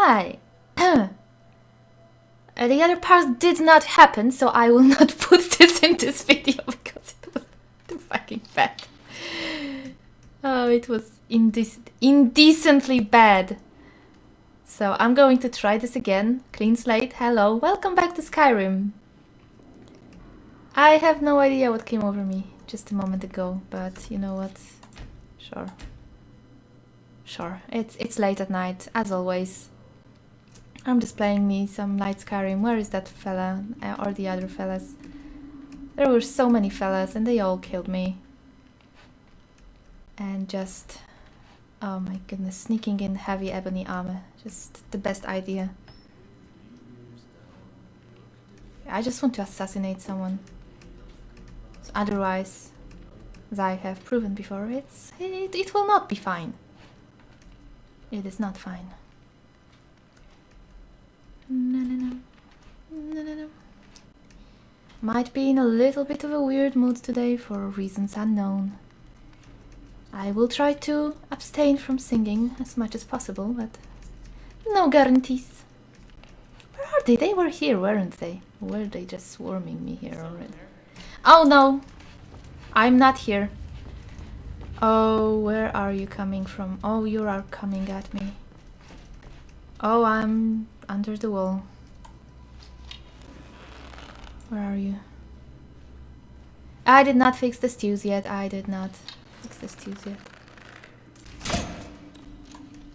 Hi. The other part did not happen, so I will not put this in this video because it was too fucking bad. Oh, it was indecently bad. So I'm going to try this again. Clean slate. Hello. Welcome back to Skyrim. I have no idea what came over me just a moment ago, but you know what? Sure. Sure. It's late at night, as always. I'm just playing me some light Skyrim. Where is that fella? Or the other fellas? There were so many fellas and they all killed me. And just... oh my goodness, sneaking in heavy ebony armor. Just the best idea. I just want to assassinate someone. So otherwise, as I have proven before, it will not be fine. It is not fine. No. Might be in a little bit of a weird mood today for reasons unknown. I will try to abstain from singing as much as possible, but no guarantees. Where are they? They were here, weren't they? Or were they just swarming me here already? Oh no! I'm not here. Oh, where are you coming from? Oh, you are coming at me. Oh, I'm under the wall. Where are you? I did not fix the stews yet. I did not fix the stews yet.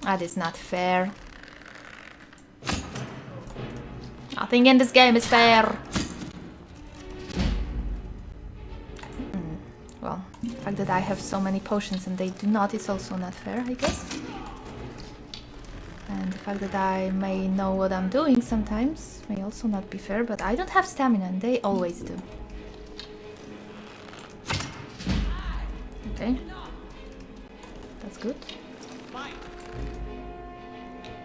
That is not fair. Nothing in this game is fair. Well, the fact that I have so many potions and they do not is also not fair, I guess. And the fact that I may know what I'm doing sometimes may also not be fair, but I don't have stamina and they always do. Okay. That's good.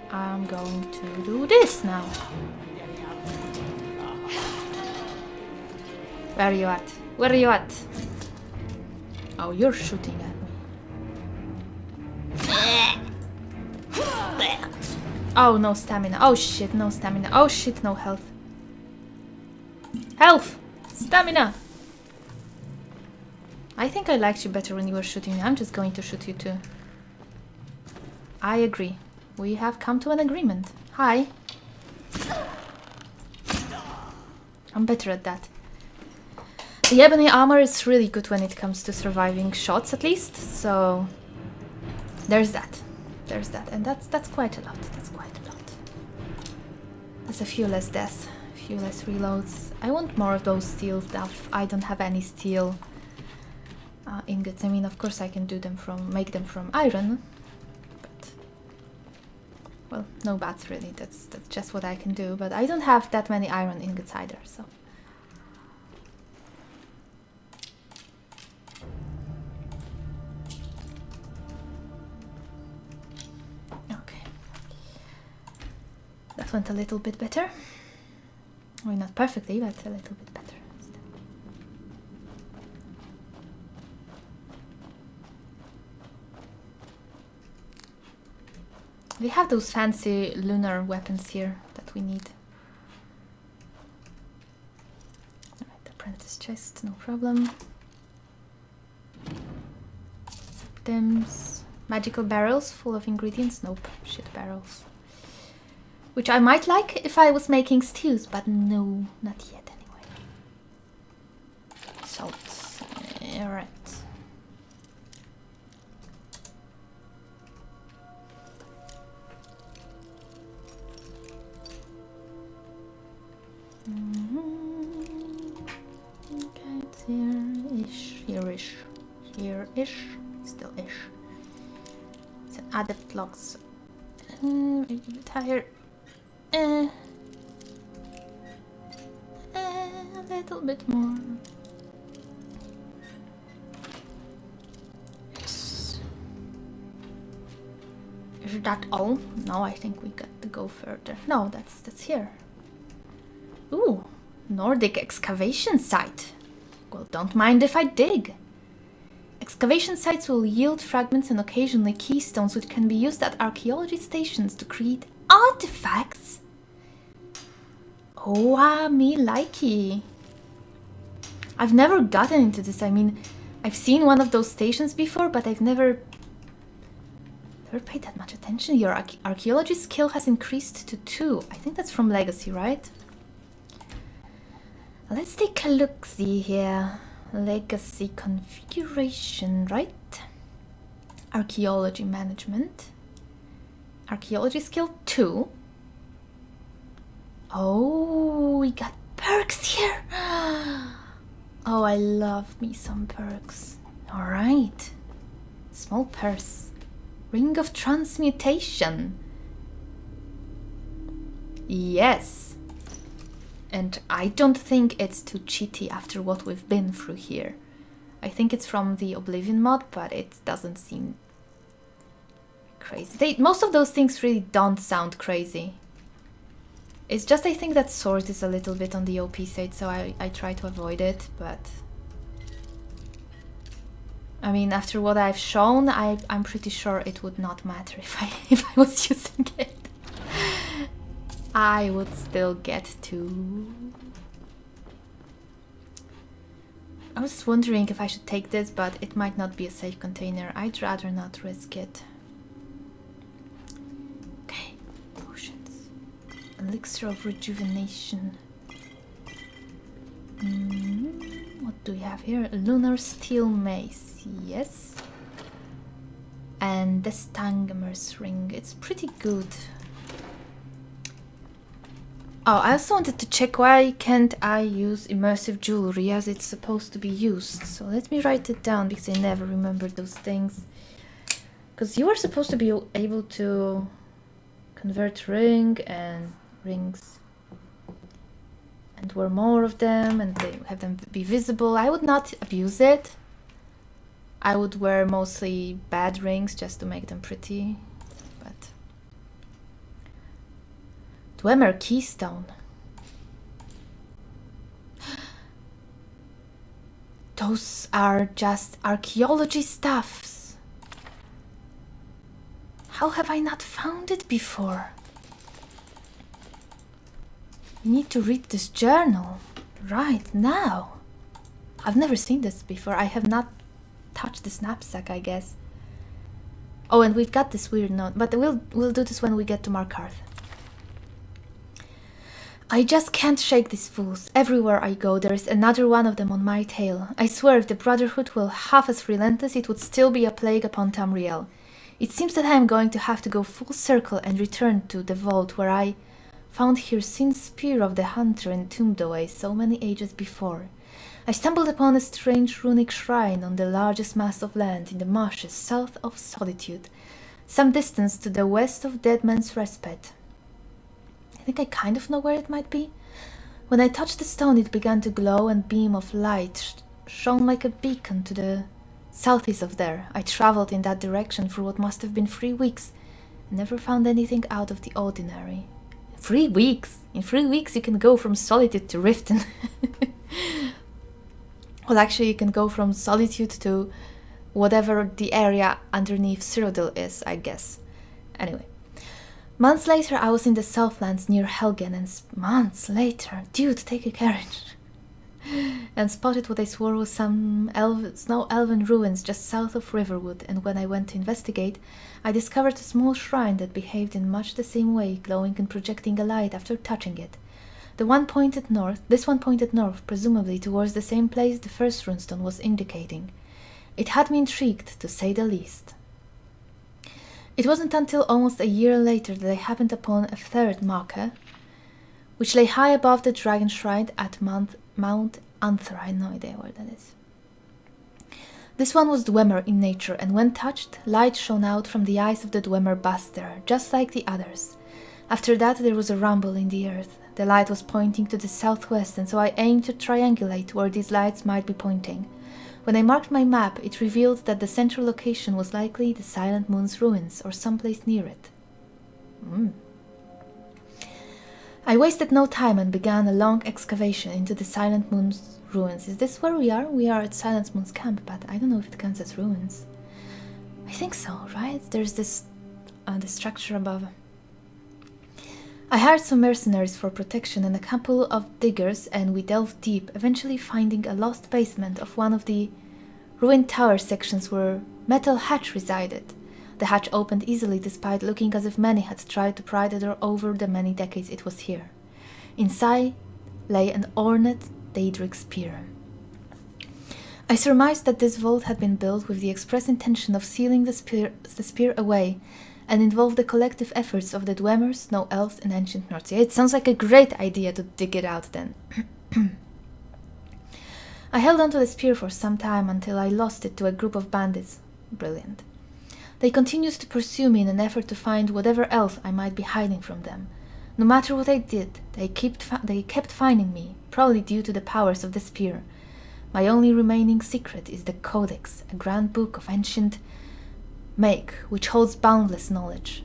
I'm going to do this now. Where are you at? Where are you at? Oh, you're shooting at me. Oh, no stamina. Oh shit, no stamina. Oh shit, no health. Health! Stamina! I think I liked you better when you were shooting me. I'm just going to shoot you too. I agree. We have come to an agreement. Hi. I'm better at that. The ebony armor is really good when it comes to surviving shots, at least. So there's that. There's that, and that's quite a lot. That's quite a lot. There's a few less deaths, a few less reloads. I want more of those steel stuff. I don't have any steel ingots. I mean, of course, I can make them from iron, but well, no bats really. That's just what I can do. But I don't have that many iron ingots either, so. That went a little bit better. Well, not perfectly, but a little bit better. We have those fancy lunar weapons here that we need. Alright, apprentice chest, no problem. Septims. Magical barrels full of ingredients. Nope, shit barrels. Which I might like if I was making stews, but no, not yet anyway. Salt. Alright. Okay, it's here-ish, here-ish, here-ish, still-ish. It's an adept logs. A bit higher. A little bit more. Yes. Is that all? No, I think we got to go further. No, that's here. Ooh, Nordic excavation site. Well, don't mind if I dig. Excavation sites will yield fragments and occasionally keystones which can be used at archaeology stations to create artifacts. Oh, me likey. I've never gotten into this. I mean, I've seen one of those stations before, but I've never paid that much attention. Your archaeology skill has increased to 2. I think that's from Legacy, right? Let's take a look-see here. Legacy configuration, right? Archaeology management. Archaeology skill 2. Oh, we got perks here. Oh, I love me some perks. Alright. Small purse. Ring of Transmutation. Yes. And I don't think it's too cheaty after what we've been through here. I think it's from the Oblivion mod, but it doesn't seem crazy. Most of those things really don't sound crazy. It's just I think that sword is a little bit on the OP side, so I try to avoid it, but... I mean, after what I've shown, I'm pretty sure it would not matter if I was using it. I would still get to... I was wondering if I should take this, but it might not be a safe container. I'd rather not risk it. Okay, potions. Elixir of Rejuvenation. What do we have here? Lunar Steel Mace, yes. And the Stangamer's Ring. It's pretty good. Oh, I also wanted to check why can't I use immersive jewelry as it's supposed to be used. So let me write it down because I never remember those things. Because you are supposed to be able to convert ring and rings and wear more of them and they have them be visible. I would not abuse it. I would wear mostly bad rings just to make them pretty. But Dwemer Keystone. Those are just archaeology stuffs. How have I not found it before? You need to read this journal right now. I've never seen this before. I have not touched this knapsack, I guess. Oh, and we've got this weird note, but we'll do this when we get to Markarth. I just can't shake these fools. Everywhere I go, there is another one of them on my tail. I swear if the Brotherhood were half as relentless, it would still be a plague upon Tamriel. It seems that I am going to have to go full circle and return to the vault where I found Hircin's spear of the hunter entombed away so many ages before. I stumbled upon a strange runic shrine on the largest mass of land in the marshes south of Solitude, some distance to the west of Deadman's Respite. I think I kind of know where it might be. When I touched the stone, it began to glow and beam of light shone like a beacon to the southeast of there. I traveled in that direction for what must have been 3 weeks, and never found anything out of the ordinary. 3 weeks? In 3 weeks you can go from Solitude to Riften. Well, actually you can go from Solitude to whatever the area underneath Cyrodiil is, I guess. Anyway. Months later I was in the Southlands near Helgen, and months later... Dude, take a carriage. And spotted what I swore was some snow elven ruins just south of Riverwood, and when I went to investigate, I discovered a small shrine that behaved in much the same way, glowing and projecting a light after touching it. This one pointed north, presumably towards the same place the first runestone was indicating. It had me intrigued, to say the least. It wasn't until almost a year later that I happened upon a third marker, which lay high above the dragon shrine at Mount Anther. I have no idea where that is. This one was Dwemer in nature, and when touched, light shone out from the eyes of the Dwemer Buster, just like the others. After that there was a rumble in the earth. The light was pointing to the southwest, and so I aimed to triangulate where these lights might be pointing. When I marked my map, it revealed that the central location was likely the Silent Moon's ruins, or someplace near it. I wasted no time and began a long excavation into the Silent Moon's ruins. Is this where we are? We are at Silent Moon's camp, but I don't know if it counts as ruins. I think so, right? There's this the structure above. I hired some mercenaries for protection and a couple of diggers, and we delved deep, eventually finding a lost basement of one of the ruined tower sections where Metal Hatch resided. The hatch opened easily despite looking as if many had tried to pry the door over the many decades it was here. Inside lay an ornate Daedric spear. I surmised that this vault had been built with the express intention of sealing the spear away, and involved the collective efforts of the Dwemer, Snow Elves, and Ancient Nords. Yeah, it sounds like a great idea to dig it out then. I held onto the spear for some time until I lost it to a group of bandits. Brilliant. They continued to pursue me in an effort to find whatever else I might be hiding from them. No matter what I did, they kept finding me, probably due to the powers of the spear. My only remaining secret is the Codex, a grand book of ancient make, which holds boundless knowledge.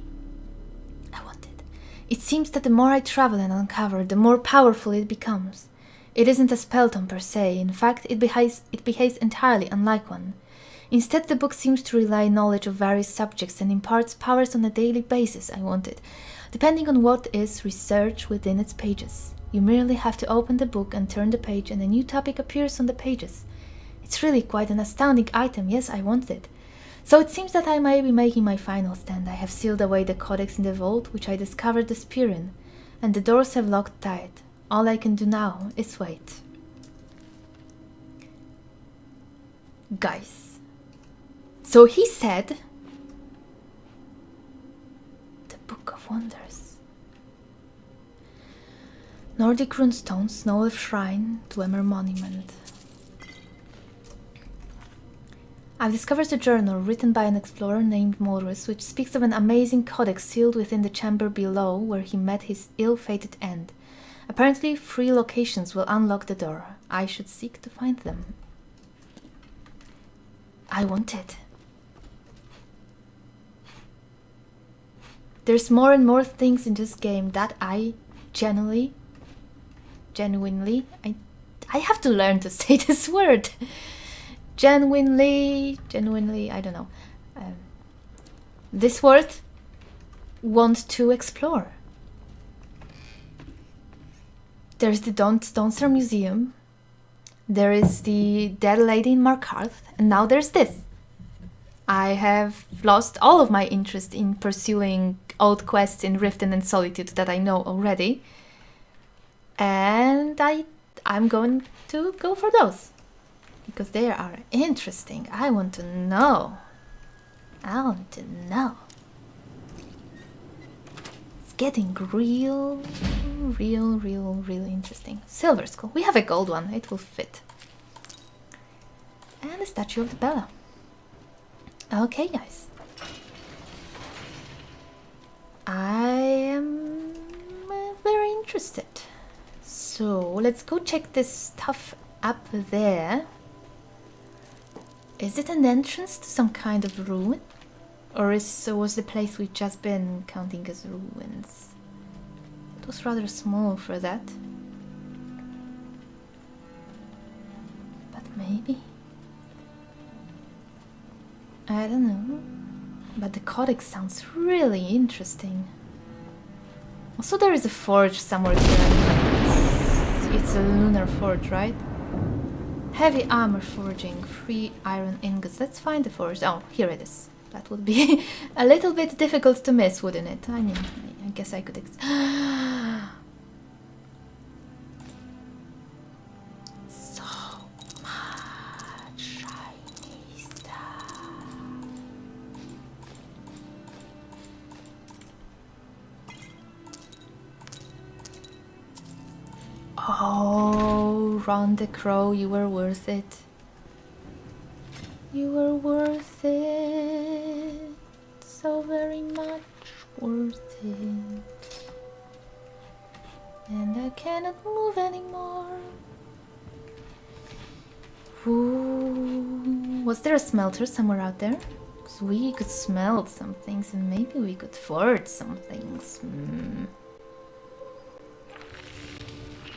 I want it. It seems that the more I travel and uncover, the more powerful it becomes. It isn't a spelltome per se. In fact, it behaves entirely unlike one. Instead, the book seems to rely on knowledge of various subjects and imparts powers on a daily basis. I want it. Depending on what is researched within its pages. You merely have to open the book and turn the page, and a new topic appears on the pages. It's really quite an astounding item. Yes, I want it. So it seems that I may be making my final stand. I have sealed away the codex in the vault, which I discovered the spear in, and the doors have locked tight. All I can do now is wait. Guys. So he said... The Book of Wonders. Nordic runestone, Snow Elf Shrine, Dwemer Monument. I've discovered a journal written by an explorer named Morris, which speaks of an amazing codex sealed within the chamber below where he met his ill-fated end. Apparently, 3 locations will unlock the door. I should seek to find them. I want it. There's more and more things in this game that I genuinely, I have to learn to say this word. Genuinely, I don't know. This word want to explore. There's the Donser Museum. There is the Dead Lady in Markarth, and now there's this. I have lost all of my interest in pursuing old quests in Riften and Solitude that I know already. And I'm going to go for those. Because they are interesting. I want to know. It's getting real interesting. Silver skull. We have a gold one. It will fit. And the statue of the Bella. Okay, guys. I am very interested. So let's go check this stuff up there. Is it an entrance to some kind of ruin? Or was the place we've just been counting as ruins? It was rather small for that. But maybe? I don't know. But the codex sounds really interesting. Also, there is a forge somewhere here. It's a lunar forge, right? Heavy armor forging, 3 iron ingots. Let's find the forge. Oh, here it is. That would be a little bit difficult to miss, wouldn't it? I mean, I guess I could... So much shiny stuff. Oh, Ron the Crow, you were worth it. You were worth it. So very much worth it. And I cannot move anymore. Ooh. Was there a smelter somewhere out there? Because we could smelt some things and maybe we could forge some things.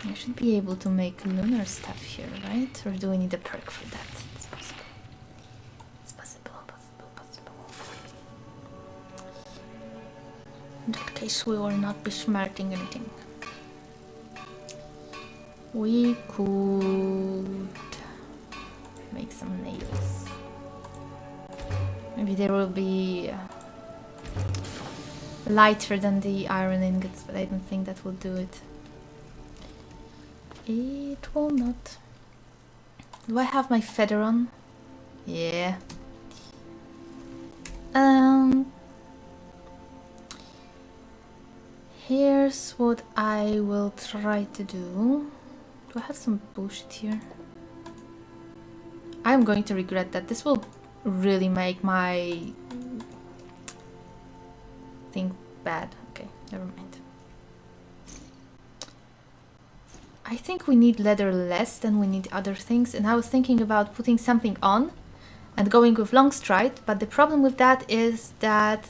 I should be able to make lunar stuff here, right? Or do we need a perk for that? It's possible. It's possible. In that case, we will not be smelting anything. We could make some nails. Maybe they will be lighter than the iron ingots, but I don't think that will do it. It will not. Do I have my feather on? Yeah. Here's what I will try to do. Do I have some bullshit here? I'm going to regret that. This will really make my thing bad. Okay, never mind. I think we need leather less than we need other things, and I was thinking about putting something on and going with long stride, but the problem with that is that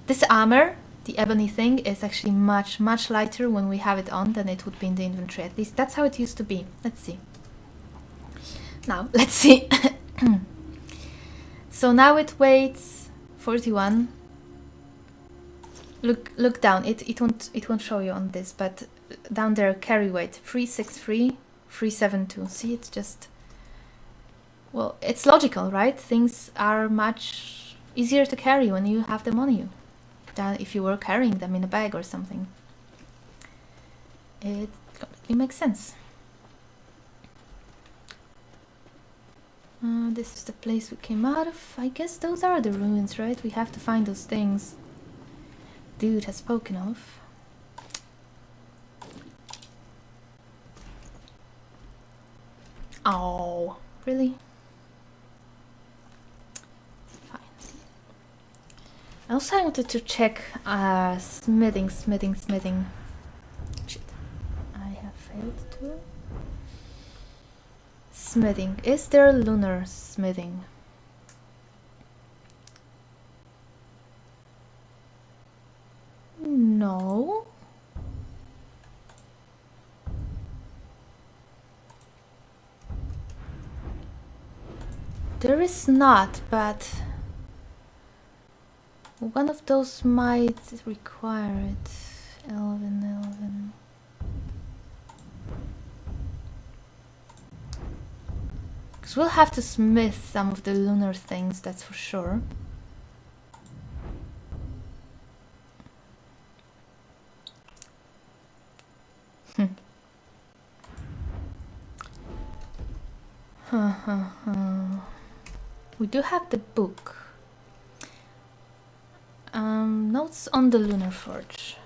this armor, the ebony thing, is actually much lighter when we have it on than it would be in the inventory. At least that's how it used to be. Let's see. Now, let's see. So now it weighs 41. Look down. It won't show you on this, but down there, carry weight 363, 372. See, it's just, well, it's logical, right? Things are much easier to carry when you have them on you than if you were carrying them in a bag or something. It makes sense. This is the place we came out of. I guess those are the ruins, right? We have to find those things dude has spoken of. Oh, really? Fine. Also, I wanted to check smithing. Shit. I have failed to. Smithing. Is there lunar smithing? No. There is not, but one of those might require it. Elven. Because we'll have to smith some of the lunar things, that's for sure. We do have the book. Notes on the lunar forge.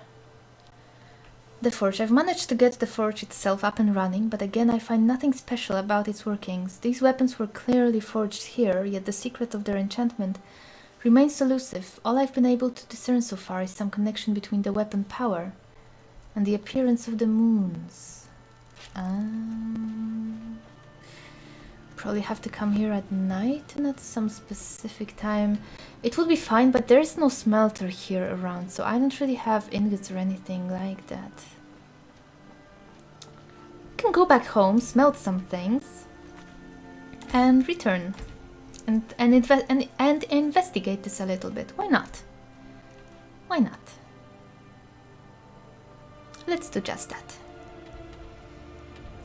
The forge. I've managed to get the forge itself up and running, but again I find nothing special about its workings. These weapons were clearly forged here, yet the secret of their enchantment remains elusive. All I've been able to discern so far is some connection between the weapon power and the appearance of the moons. Probably have to come here at night and at some specific time. It would be fine, but there is no smelter here around, so I don't really have ingots or anything like that. I can go back home, smelt some things, and return. And investigate this a little bit. Why not? Why not? Let's do just that.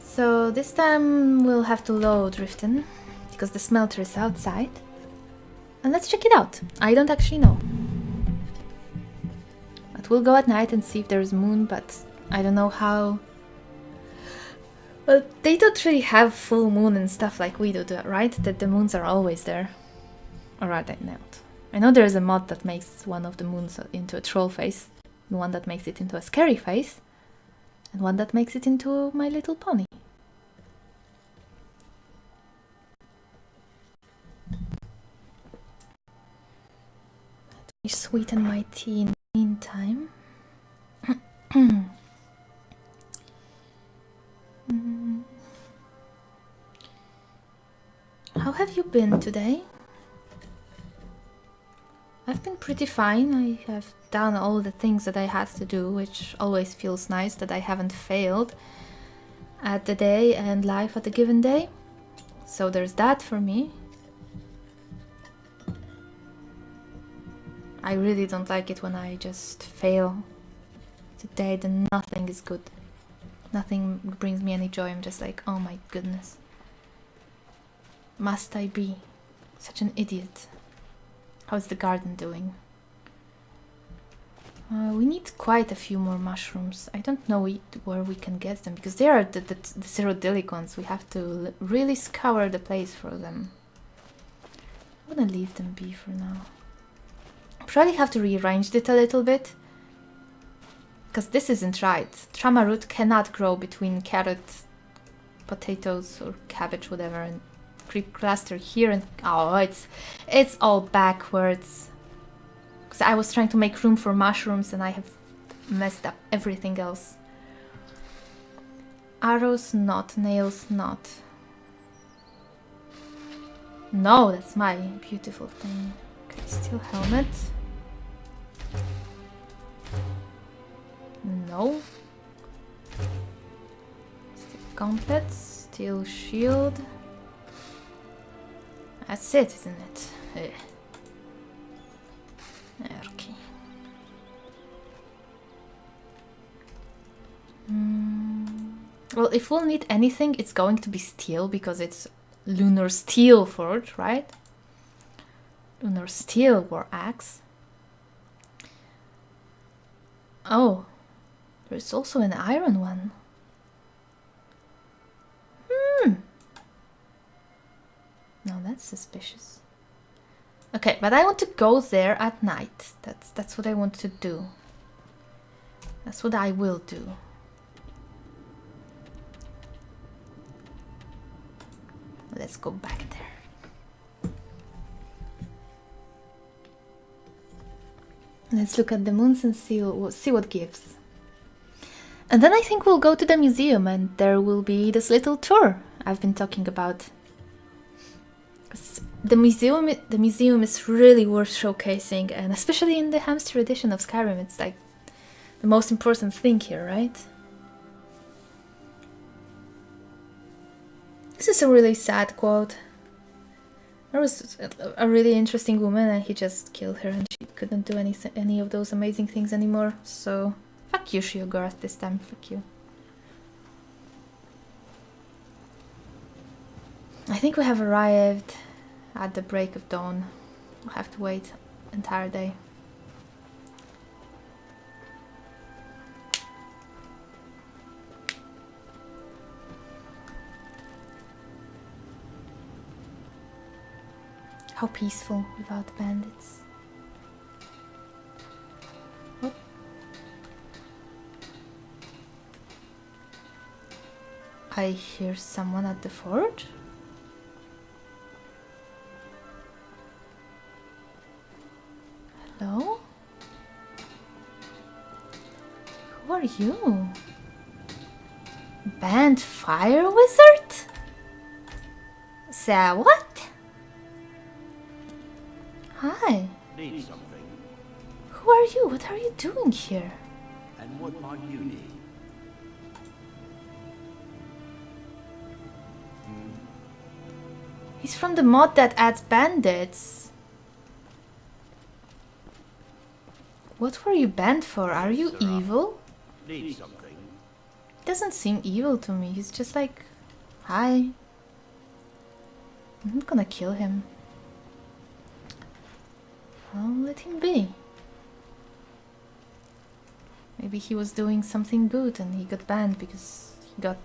So this time we'll have to load Riften, because the smelter is outside. And let's check it out. I don't actually know. But we'll go at night and see if there's moon, but I don't know how... Well, they don't really have full moon and stuff like we do, right? That the moons are always there. Alright, I know. I know there's a mod that makes one of the moons into a troll face, and one that makes it into a scary face, and one that makes it into My Little Pony. Let me sweeten my tea in the meantime. How have you been today? I've been pretty fine. I have done all the things that I had to do, which always feels nice that I haven't failed at the day and life at a given day. So there's that for me. I really don't like it when I just fail. Today then nothing is good. Nothing brings me any joy. I'm just like, oh my goodness. Must I be such an idiot? How's the garden doing? We need quite a few more mushrooms. I don't know where we can get them, because they are the xerodilic ones. We have to really scour the place for them. I'm gonna leave them be for now. Probably have to rearrange it a little bit, because this isn't right. Trama root cannot grow between carrot, potatoes or cabbage, whatever, and creep cluster here, and oh, it's all backwards. Because I was trying to make room for mushrooms and I have messed up everything else. Arrows not, nails not. No, that's my beautiful thing. Okay, still helmet. No. Still gauntlets, still shield. That's it, isn't it? Ugh. Okay. Well, if we'll need anything, it's going to be steel, because it's lunar steel forge, right? Lunar steel war axe. Oh, there's also an iron one. No, that's suspicious. Okay, but I want to go there at night. That's what I want to do. That's what I will do. Let's go back there. Let's look at the moons and see what gives. And then I think we'll go to the museum, and there will be this little tour I've been talking about. The museum is really worth showcasing, and especially in the hamster edition of Skyrim, it's like the most important thing here, right? This is a really sad quote. There was a really interesting woman and he just killed her, and she couldn't do any of those amazing things anymore. So fuck you, Shiogorath, this time. Fuck you. I think we have arrived at the break of dawn. We'll have to wait an entire day. How peaceful without bandits. What? I hear someone at the forge? Hello? Who are you? Band fire wizard? Say what? Hi. Need something? Who are you? What are you doing here? And what might you need? He's from the mod that adds bandits. What were you banned for? Are you evil? Need something? He doesn't seem evil to me. He's just like, hi. I'm not gonna kill him. I'll let him be. Maybe he was doing something good and he got banned because he got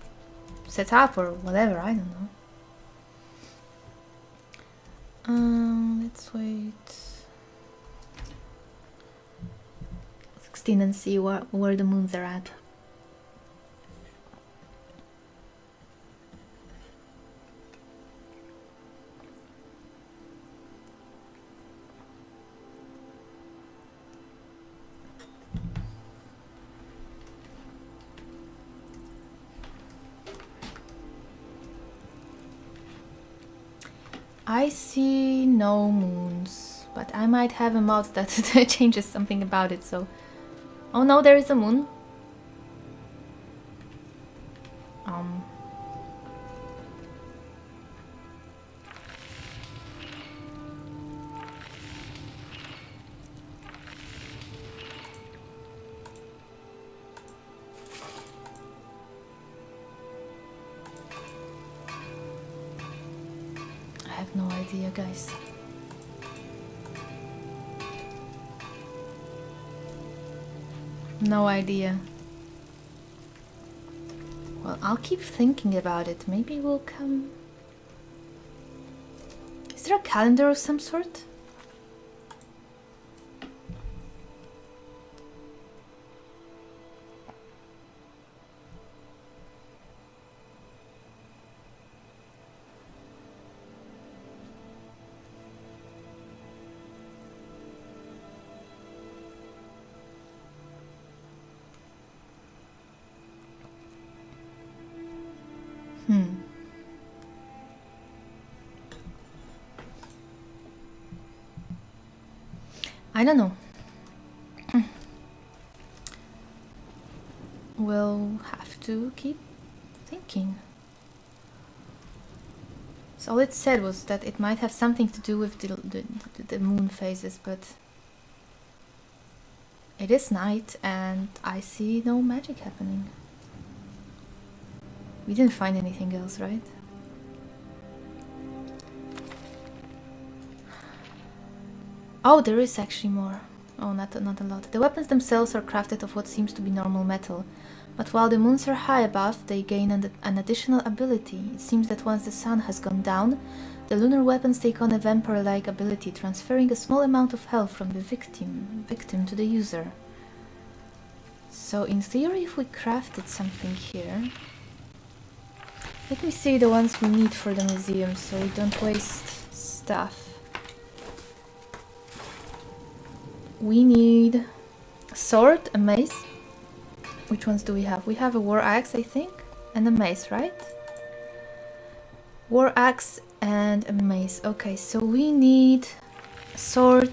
set up or whatever, I don't know. Let's wait 16 and see where the moons are at. I see no moons, but I might have a mod that changes something about it, so... Oh no, there is a moon. have no idea, guys. No idea. Well, I'll keep thinking about it. Maybe we'll come... Is there a calendar of some sort? I don't know. We'll have to keep thinking. So all it said was that it might have something to do with the moon phases, but it is night and I see no magic happening. We didn't find anything else, right? Oh, there is actually more. Oh, not a lot. The weapons themselves are crafted of what seems to be normal metal, but while the moons are high above, they gain an additional ability. It seems that once the sun has gone down, the lunar weapons take on a vampire-like ability, transferring a small amount of health from the victim to the user. So in theory, if we crafted something here... Let me see the ones we need for the museum, so we don't waste stuff. We need a sword, a mace. Which ones do we have? We have a war axe, I think, and a mace, right? War axe and a mace. Okay, so we need a sword.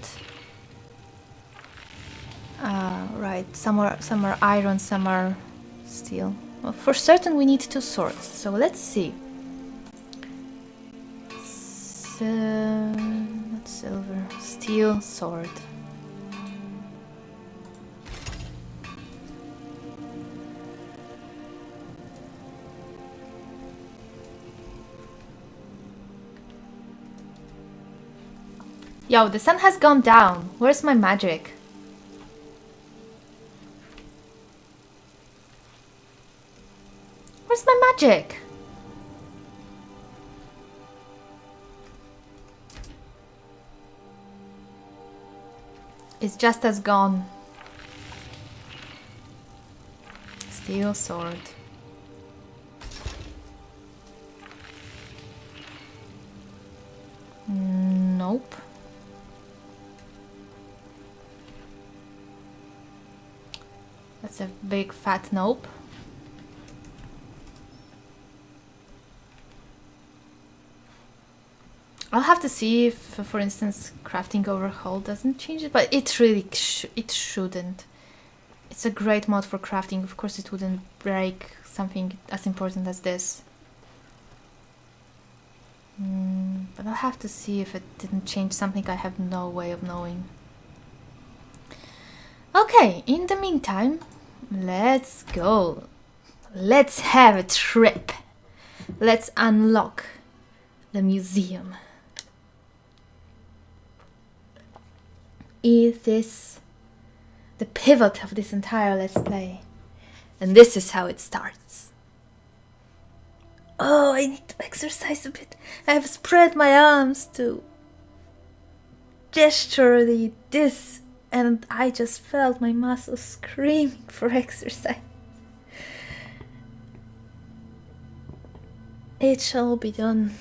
Right, some are iron, some are steel. Well, for certain we need 2 swords, so let's see. Not silver, steel sword. Yo, the sun has gone down. Where's my magic? Where's my magic? It's just as gone. Steel sword. Nope. That's a big fat nope. I'll have to see if, for instance, crafting overhaul doesn't change it, but it really it shouldn't. It's a great mod for crafting. Of course, it wouldn't break something as important as this. But I'll have to see if it didn't change something I have no way of knowing. Okay, in the meantime, let's go. Let's have a trip. Let's unlock the museum. It is the pivot of this entire Let's Play. And this is how it starts. Oh, I need to exercise a bit. I have spread my arms to gesture this, and I just felt my muscles screaming for exercise. It shall be done.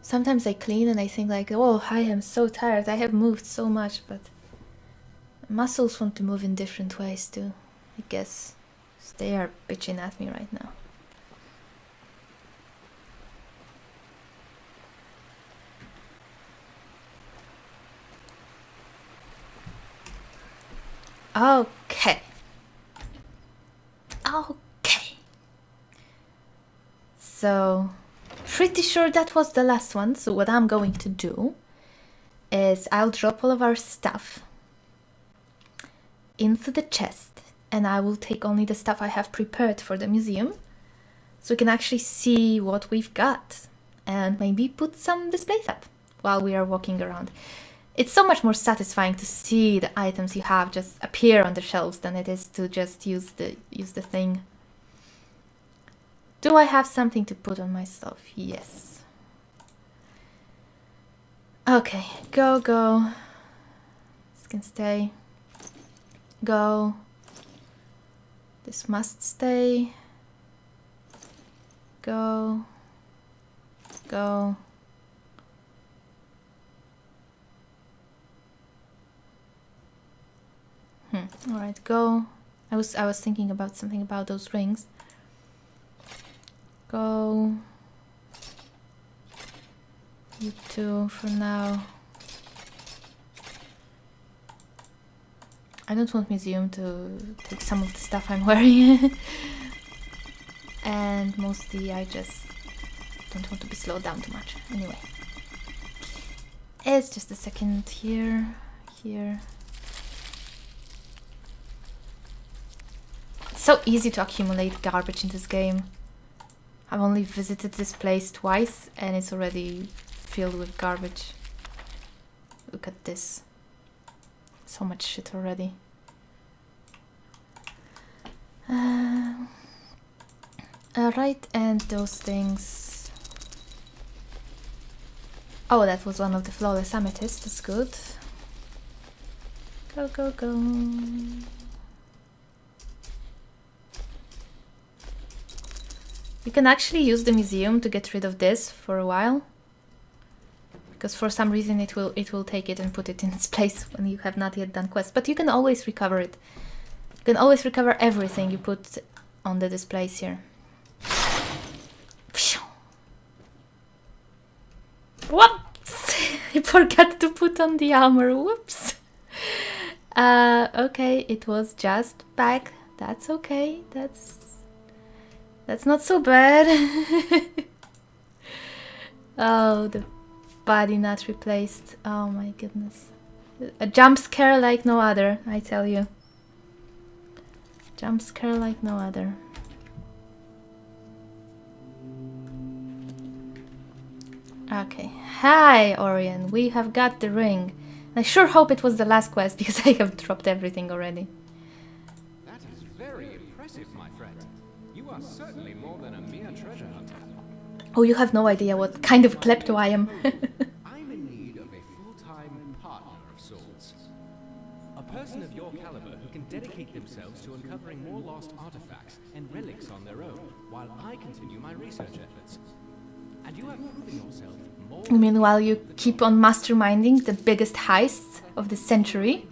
Sometimes I clean and I think like, oh, I am so tired. I have moved so much, but muscles want to move in different ways too, I guess. They are bitching at me right now. Okay. Okay. So, pretty sure that was the last one. So what I'm going to do is I'll drop all of our stuff into the chest, and I will take only the stuff I have prepared for the museum. so we can actually see what we've got and maybe put some displays up while we are walking around. It's so much more satisfying to see the items you have just appear on the shelves than it is to just use the thing. Do I have something to put on myself? Yes. Okay, go, go. This can stay. Go. This must stay. Go. Go. All right, go. I was thinking about something about those rings. Go. You two for now. I don't want museum to take some of the stuff I'm wearing. And mostly I just don't want to be slowed down too much. Anyway. It's just a second here. It's so easy to accumulate garbage in this game. I've only visited this place twice and it's already filled with garbage. Look at this. So much shit already. Alright, and those things. Oh, that was one of the flawless amethysts. That's good. Go, go, go. You can actually use the museum to get rid of this for a while, because for some reason it will take it and put it in its place when you have not yet done quests. But you can always recover it. You can always recover everything you put on the displays here. Whoops! I forgot to put on the armor. Whoops. Okay, it was just back. That's okay. That's not so bad. Oh, the body not replaced. Oh my goodness. A jump scare like no other, I tell you. Jump scare like no other. Okay. Hi, Orion. We have got the ring. I sure hope it was the last quest because I have dropped everything already. That is very impressive, my friend. You are certainly more than a mere treasure hunter. Oh, you have no idea what kind of klepto I am. I'm in need of a full-time partner of sorts. A person of your caliber who can dedicate themselves to uncovering more lost artifacts and relics on their own, while I continue my research efforts. And you have proven yourself more... Meanwhile, you keep on masterminding the biggest heists of the century.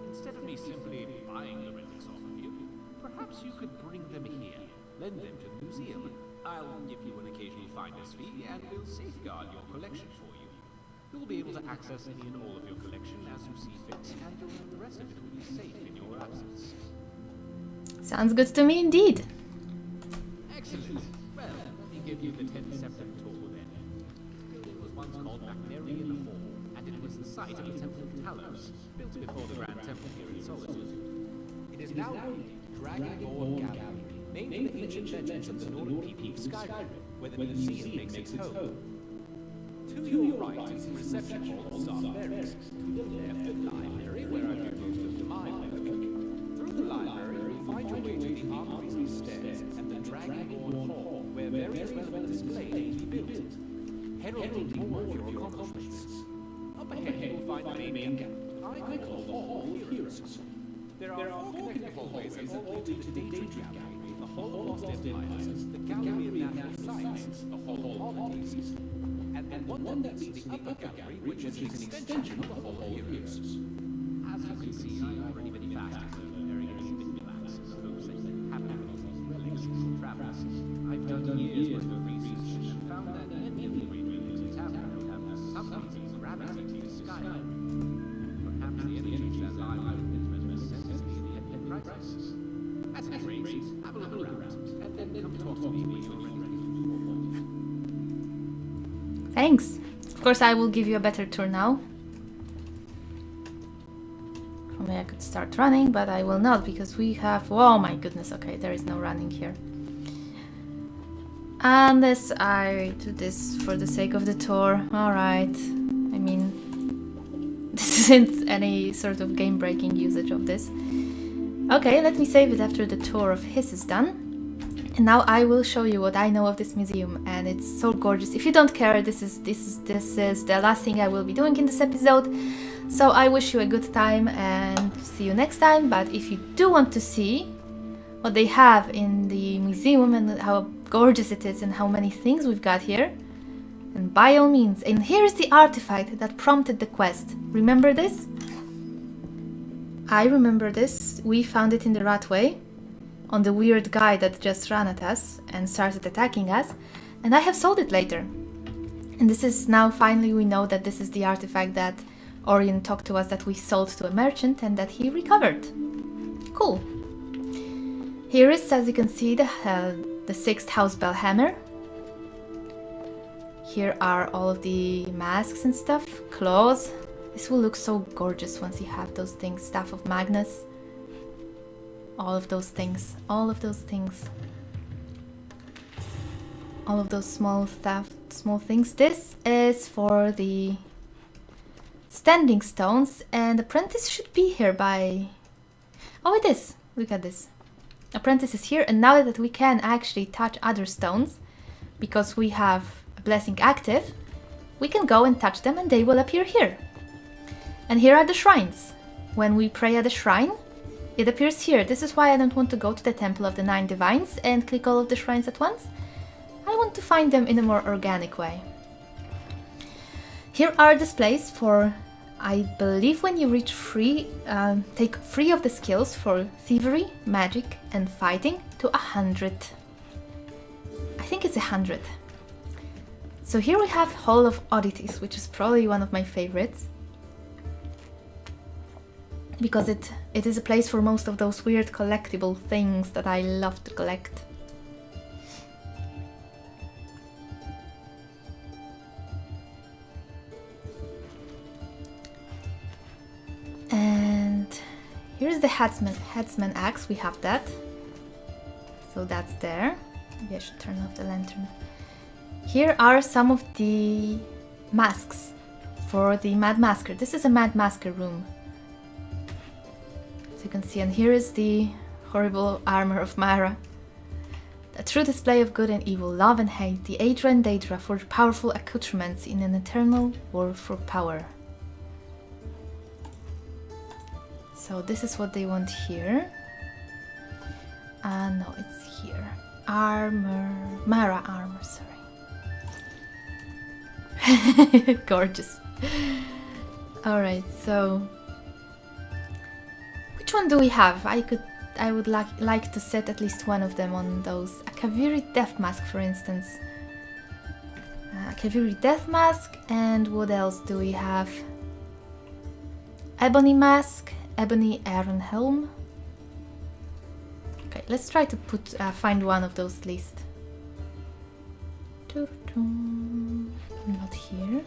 Instead of me simply buying the relics off of you, perhaps you could bring them here, lend them to the museum. I'll give you an occasional finder's fee, and we'll safeguard your collection for you. You'll be able to access any and all of your collection as you see fit, and the rest of it will be safe in your absence. Sounds good to me indeed. Excellent. Well, let me give you the 10-second tour then. This building was once called Bacterian Hall, and it was the site of the Temple of Talos, built before the Grand Temple here in Solitude. It is now the Dragonborn Gallery, named for the ancient legends of the Nordic people of Skyrim, where the museum makes its home. To your right is the reception hall of Starberries. To the left, the library, where I do most of my work. Through the library, you'll find your way to the Armory Stairs and the Dragonborn Hall, where various relevant displays will be built, heralding more of your accomplishments. Up ahead, you'll find the main gallery, I call the Hall of Heroes. There are four connecting hallways that all lead to the Daydream Gallery, the Hall of Lost Empires, the Gallery of Natural Science, the Hall of Holidays, and one that leads to the Upper Gallery, which is an extension of the Hall of Heroes. As you can see, I've already been fast at preparing a bit relax, those that happen with these relics and travels. I've done years worth of research and found that many of the great relics in Tavern have for some reason gravitated to Skyrim. Perhaps the energies that lie within them necessity in the ending crisis. At any rate, have a look around, and then come talk to me when you're ready. Thanks. Of course, I will give you a better tour now. Probably I could start running, but I will not because we have... Oh my goodness, okay, there is no running here. Unless I do this for the sake of the tour. Alright. I mean, this isn't any sort of game-breaking usage of this. Okay, let me save it after the tour of his is done. And now I will show you what I know of this museum, and it's so gorgeous. If you don't care, this is the last thing I will be doing in this episode. So I wish you a good time and see you next time. But if you do want to see what they have in the museum and how gorgeous it is and how many things we've got here, and by all means, and here is the artifact that prompted the quest. Remember this? I remember this. We found it in the Ratway on the weird guy that just ran at us and started attacking us, and I have sold it later. And this is now finally we know that this is the artifact that Orion talked to us that we sold to a merchant and that he recovered. Cool. Here is, as you can see, the 6th house bell hammer. Here are all of the masks and stuff, claws. This will look so gorgeous once you have those things, Staff of Magnus. All of those things, all of those things. All of those small things. This is for the standing stones, and Apprentice should be here by... Oh, it is! Look at this. Apprentice is here, and now that we can actually touch other stones, because we have a blessing active, we can go and touch them and they will appear here. And here are the shrines. When we pray at the shrine, it appears here. This is why I don't want to go to the Temple of the Nine Divines and click all of the shrines at once. I want to find them in a more organic way. Here are displays for, I believe when you reach take 3 of the skills for thievery, magic and fighting to 100. I think it's 100. So here we have Hall of Oddities, which is probably one of my favorites. Because it is a place for most of those weird collectible things that I love to collect. And here's the headsman axe, we have that. So that's there. Maybe I should turn off the lantern. Here are some of the masks for the Mad Masker. This is a Mad Masker room. As you can see, and here is the horrible armor of Mara. A true display of good and evil, love and hate, the Aedra and Daedra forge powerful accoutrements in an eternal war for power. So this is what they want here. No, it's here. Mara armor, sorry. Gorgeous. Alright, so... Which one do we have? I would like to set at least one of them on those. A Kaviri Death Mask, for instance. A Kaviri Death Mask, and what else do we have? Ebony Mask, Ebony Iron Helm. Okay, let's try to find one of those at least. Not here.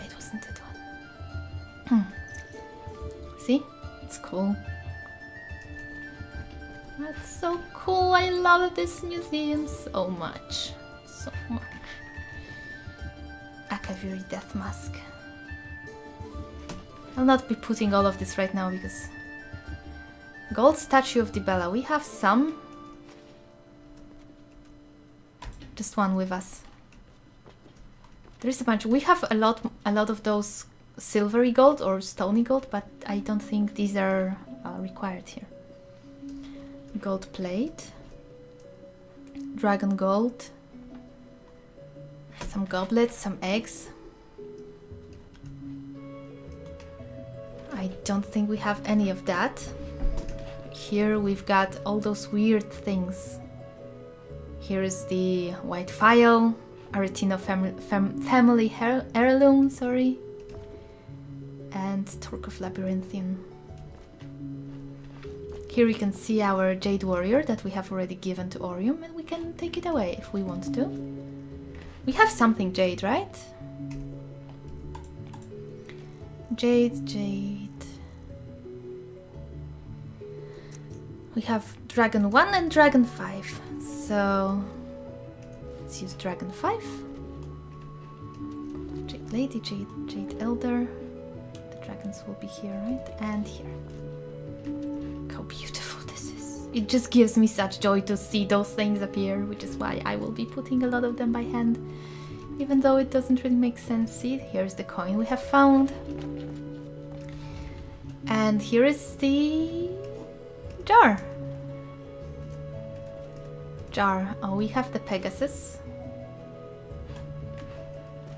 It wasn't that one. See? It's cool. That's so cool. I love this museum so much. So much. A Kaviri Death Mask. I'll not be putting all of this right now because... Gold Statue of Dibella. We have some. Just one with us. There is a bunch. We have a lot of those silvery gold or stony gold, but I don't think these are required here. Gold plate, dragon gold, some goblets, some eggs. I don't think we have any of that. Here we've got all those weird things. Here is the white phial, Aretino family heirloom, sorry. And Torque of Labyrinthian. Here we can see our Jade Warrior that we have already given to Orium, and we can take it away if we want to. We have something Jade, right? Jade. We have Dragon 1 and Dragon 5. So let's use Dragon 5. Jade Lady, Jade Elder. The dragons will be here, right? And here. How beautiful this is. It just gives me such joy to see those things appear, which is why I will be putting a lot of them by hand. Even though it doesn't really make sense. See, here's the coin we have found. And here is the jar. Oh, we have the Pegasus.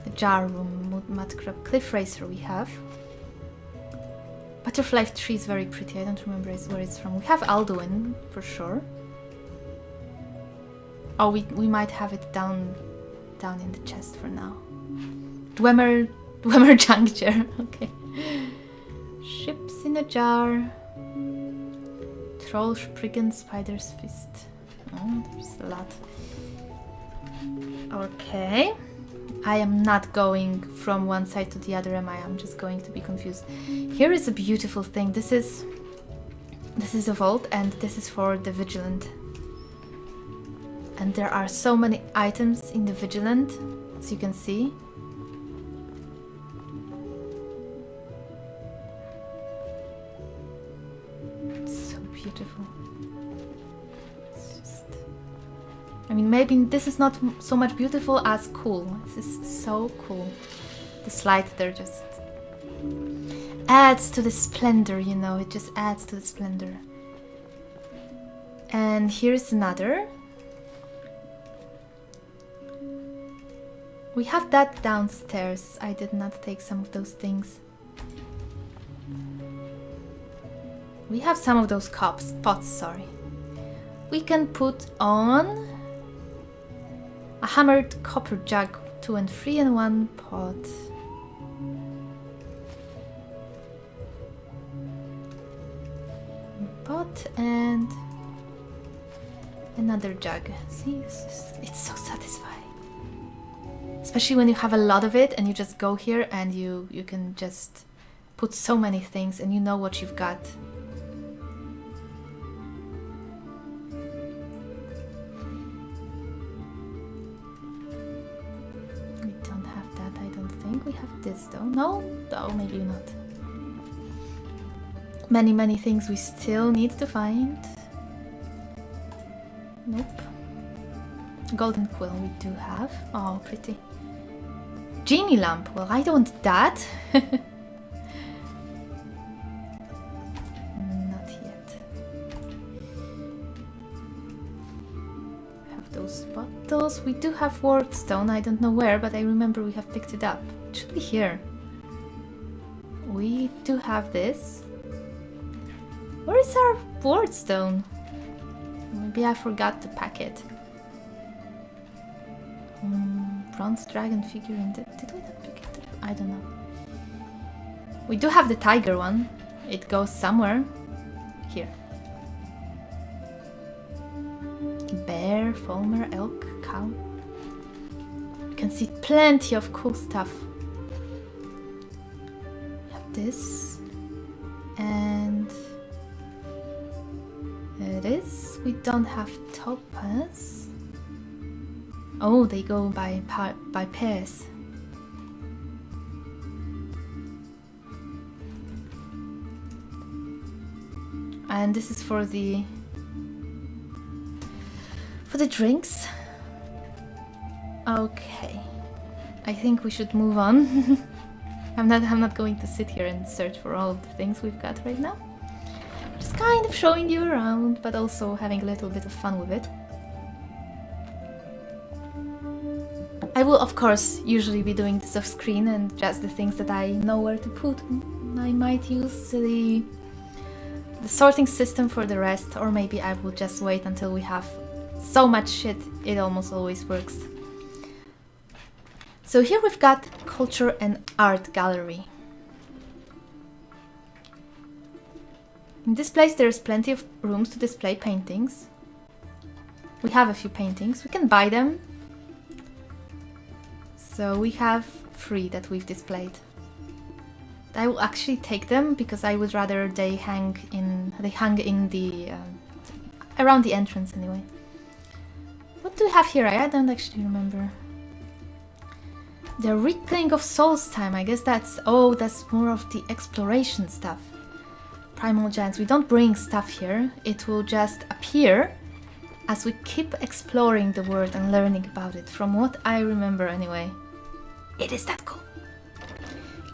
The jar room, Mudcrab, Cliff Racer we have. Butterfly tree is very pretty. I don't remember where it's from. We have Alduin for sure. Oh, we might have it down in the chest for now. Dwemer Juncture. Okay. Ships in a jar. Troll, Spriggan, Spider's Fist. Oh, there's a lot. Okay. I am not going from one side to the other, am I? I'm just going to be confused. Here is a beautiful thing. This is a vault, and this is for the Vigilant. And there are so many items in the Vigilant, as you can see. It's so beautiful. It's just... I mean, maybe this is not so much beautiful as cool. This is so cool. This light there just adds to the splendor, you know, it just adds to the splendor. And here's another. We have that downstairs. I did not take some of those things. We have some of those pots, sorry. We can put on a hammered copper jug, 2 and 3 in one pot. Pot and another jug. See, it's so satisfying. Especially when you have a lot of it and you just go here and you can just put so many things and you know what you've got. We don't have that, I don't think. We have this though. No, maybe not. Many things we still need to find. Nope. Golden quill we do have. Oh, pretty. Genie lamp. Well, I don't want that. Not yet. We have those bottles. We do have ward stone. I don't know where, but I remember we have picked it up. It should be here. We do have this. Where is our ward stone? Maybe I forgot to pack it. Bronze dragon figure in the... Did we not pick it up? I don't know. We do have the tiger one. It goes somewhere. Here. Bear, Fulmer, elk, cow. You can see plenty of cool stuff. We have this. And... there it is. We don't have topaz. Oh, they go by pairs. And this is for the drinks. Okay, I think we should move on. I'm not going to sit here and search for all of the things we've got right now. Just kind of showing you around, but also having a little bit of fun with it. I will, of course, usually be doing this off screen and just the things that I know where to put. I might use the sorting system for the rest, or maybe I will just wait until we have so much shit. It almost always works. So here we've got Culture and Art Gallery. In this place there's plenty of rooms to display paintings. We have a few paintings. We can buy them. So we have 3 that we've displayed. I will actually take them because I would rather they hang in the around the entrance anyway. What do we have here? I don't actually remember. The Reckoning of Souls time. I guess that's... Oh, that's more of the exploration stuff. Primal Giants. We don't bring stuff here. It will just appear as we keep exploring the world and learning about it. From what I remember anyway. It is that cool.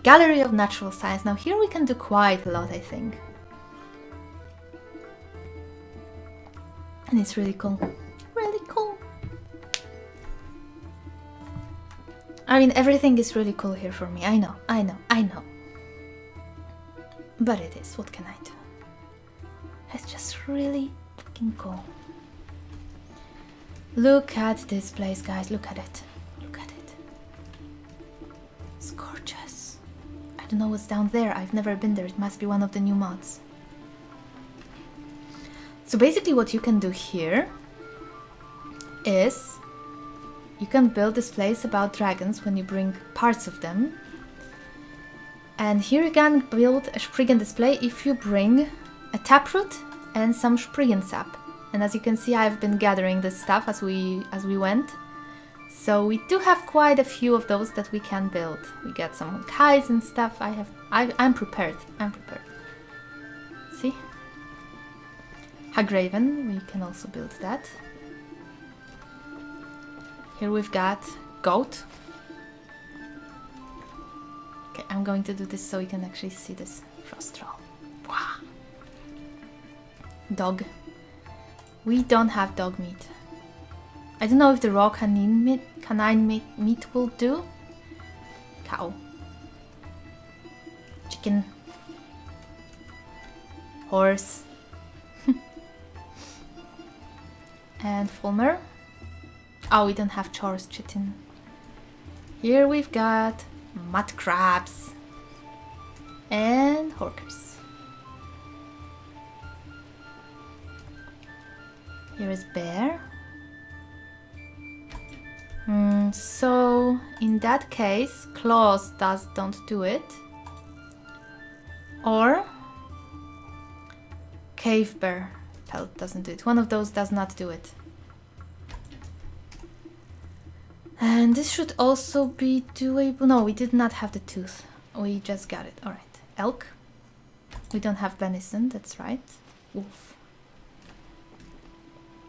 Gallery of Natural Science. Now here we can do quite a lot, I think. And it's really cool. Really cool. I mean, everything is really cool here for me. I know. But it is. What can I do? It's just really fucking cool. Look at this place, guys. Look at it. Look at it. It's gorgeous. I don't know what's down there. I've never been there. It must be one of the new mods. So basically what you can do here is you can build this place about dragons when you bring parts of them. And here you can build a Spriggan display if you bring a taproot and some Spriggan sap. And as you can see, I've been gathering this stuff as we went. So we do have quite a few of those that we can build. We get some kites and stuff. I'm prepared. I'm prepared. See? Hagraven, we can also build that. Here we've got goat. Okay, I'm going to do this so you can actually see this. Frost troll. Wow. Dog. We don't have dog meat. I don't know if the raw canine meat will do. Cow. Chicken. Horse. And Fulmer. Oh, we don't have chores, chitin. Here we've got mud crabs and horkers. Here is bear. So in that case, claws don't do it, or cave bear pelt doesn't do it. One of those does not do it. And this should also be doable. No, we did not have the tooth. We just got it. Alright. Elk. We don't have venison, that's right. Wolf.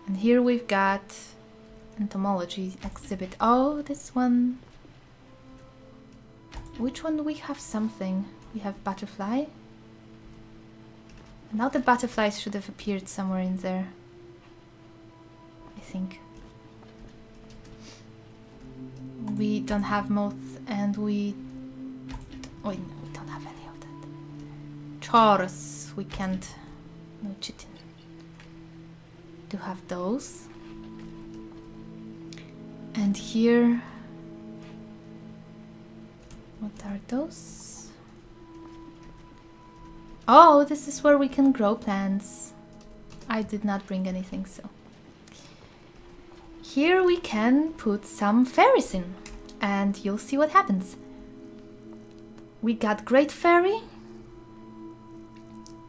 And here we've got entomology exhibit. Oh, this one. Which one do we have something? We have butterfly. Now the butterflies should have appeared somewhere in there. I think. We don't have moth and we... Oh, no, we don't have any of that. Chores, we can't... No chitin. Do have those. And here... What are those? Oh, this is where we can grow plants. I did not bring anything, so... Here we can put some fairies in, and you'll see what happens. We got Great Fairy.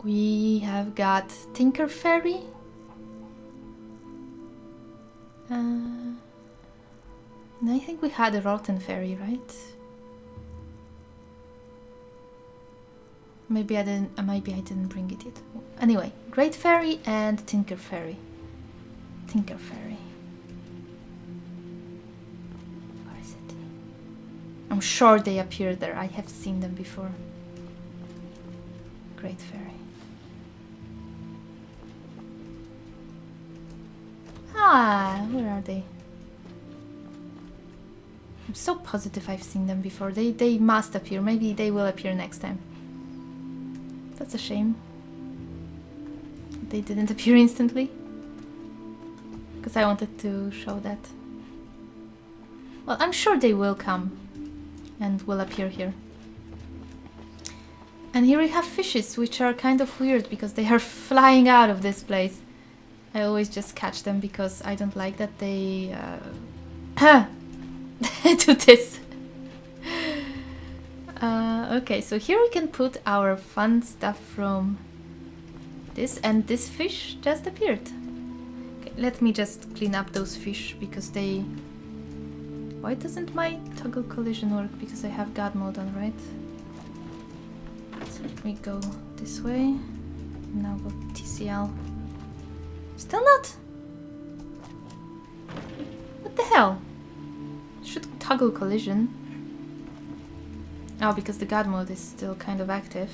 We have got Tinker Fairy. And I think we had a Rotten Fairy, right? Maybe I didn't bring it yet. Anyway, Great Fairy and Tinker Fairy. Tinker Fairy. Where is it? I'm sure they appear there. I have seen them before. Great Fairy. Ah, where are they? I'm so positive I've seen them before. They must appear. Maybe they will appear next time. That's a shame. They didn't appear instantly. Because I wanted to show that. Well, I'm sure they will come. And will appear here. And here we have fishes, which are kind of weird because they are flying out of this place. I always just catch them because I don't like that they do this. Okay, so here we can put our fun stuff from this, and this fish just appeared. let me just clean up those fish because they... Why doesn't my toggle collision work? Because I have God mode on, right? So let me go this way. Now go TCL. Still not? What the hell? Should toggle collision. Oh, because the God mode is still kind of active.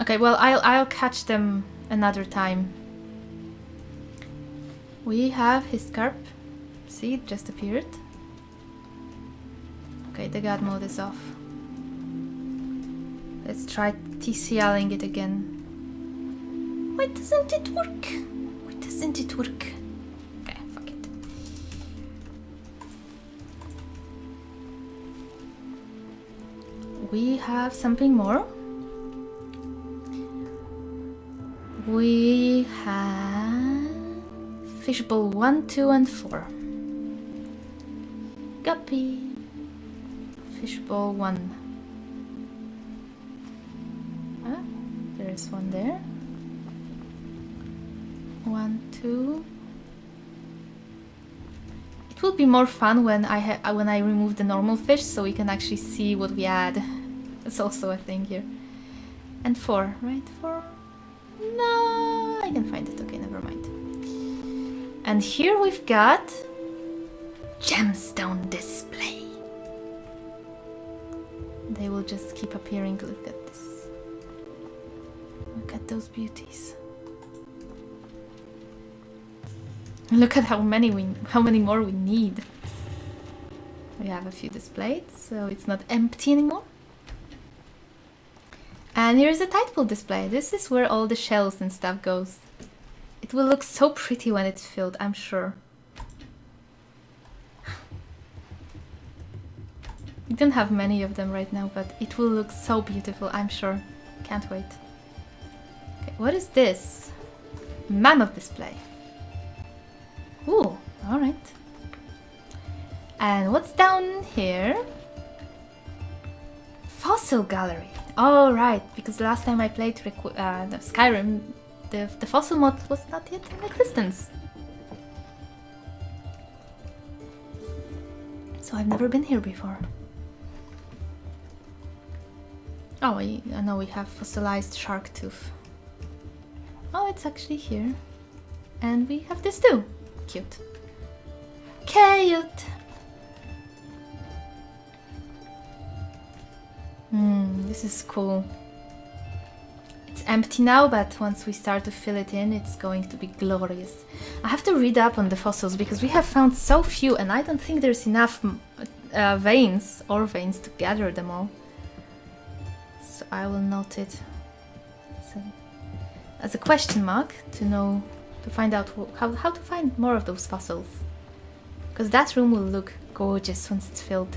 Okay, well, I'll catch them another time. We have his scarp. See, it just appeared. Okay, the God mode is off. Let's try TCLing it again. Why doesn't it work? Why doesn't it work? Okay, fuck it. We have something more. We have fishbowl 1, 2, and 4. Guppy. Fishbowl 1. Ah, there's one there. 1, 2. It will be more fun when I remove the normal fish, so we can actually see what we add. That's also a thing here. And 4, right? 4. No, I can find it. Okay, never mind. And here we've got gemstone display. They will just keep appearing. Look at this. Look at those beauties. Look at how many more we need. We have a few displayed, so it's not empty anymore. And here's a tide pool display. This is where all the shells and stuff goes. It will look so pretty when it's filled, I'm sure. We don't have many of them right now, but it will look so beautiful, I'm sure. Can't wait. Okay, what is this? Mammoth display. Ooh, alright. And what's down here? Fossil gallery. Oh, right, because the last time I played the Skyrim, the fossil mod was not yet in existence. So I've never been here before. Oh, I know we have fossilized shark tooth. Oh, it's actually here. And we have this too. Cute. Cute! This is cool. It's empty now, but once we start to fill it in, it's going to be glorious. I have to read up on the fossils because we have found so few and I don't think there's enough veins to gather them all. So I will note it as a question mark to know, to find out how to find more of those fossils. Because that room will look gorgeous once it's filled.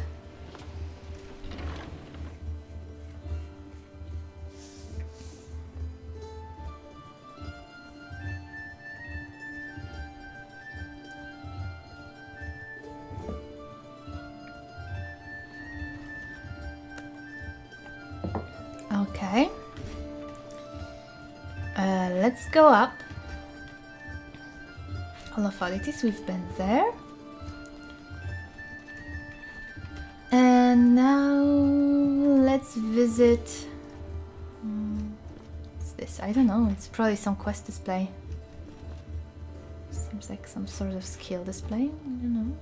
Okay. Let's go up. Hall of Oddities, we've been there. And now let's visit... what's this? I don't know, it's probably some quest display. Seems like some sort of skill display, I don't know.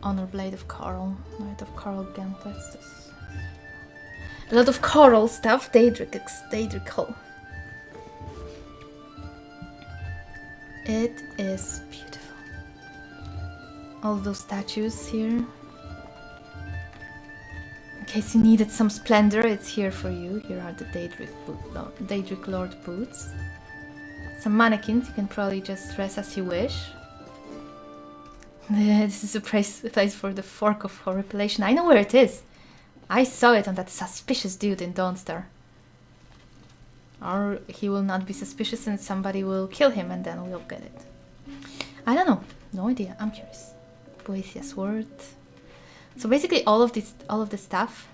Honor Blade of Coral, Knight of Coral Gauntlets. A lot of coral stuff, Daedric Hull. It is beautiful. All those statues here. In case you needed some splendor, it's here for you. Here are the Daedric Lord boots. Some mannequins, you can probably just dress as you wish. This is a place for the Fork of Horripilation. I know where it is. I saw it on that suspicious dude in Dawnstar. Or he will not be suspicious and somebody will kill him and then we'll get it. I don't know. No idea. I'm curious. Boethia's Word. So basically all of this stuff.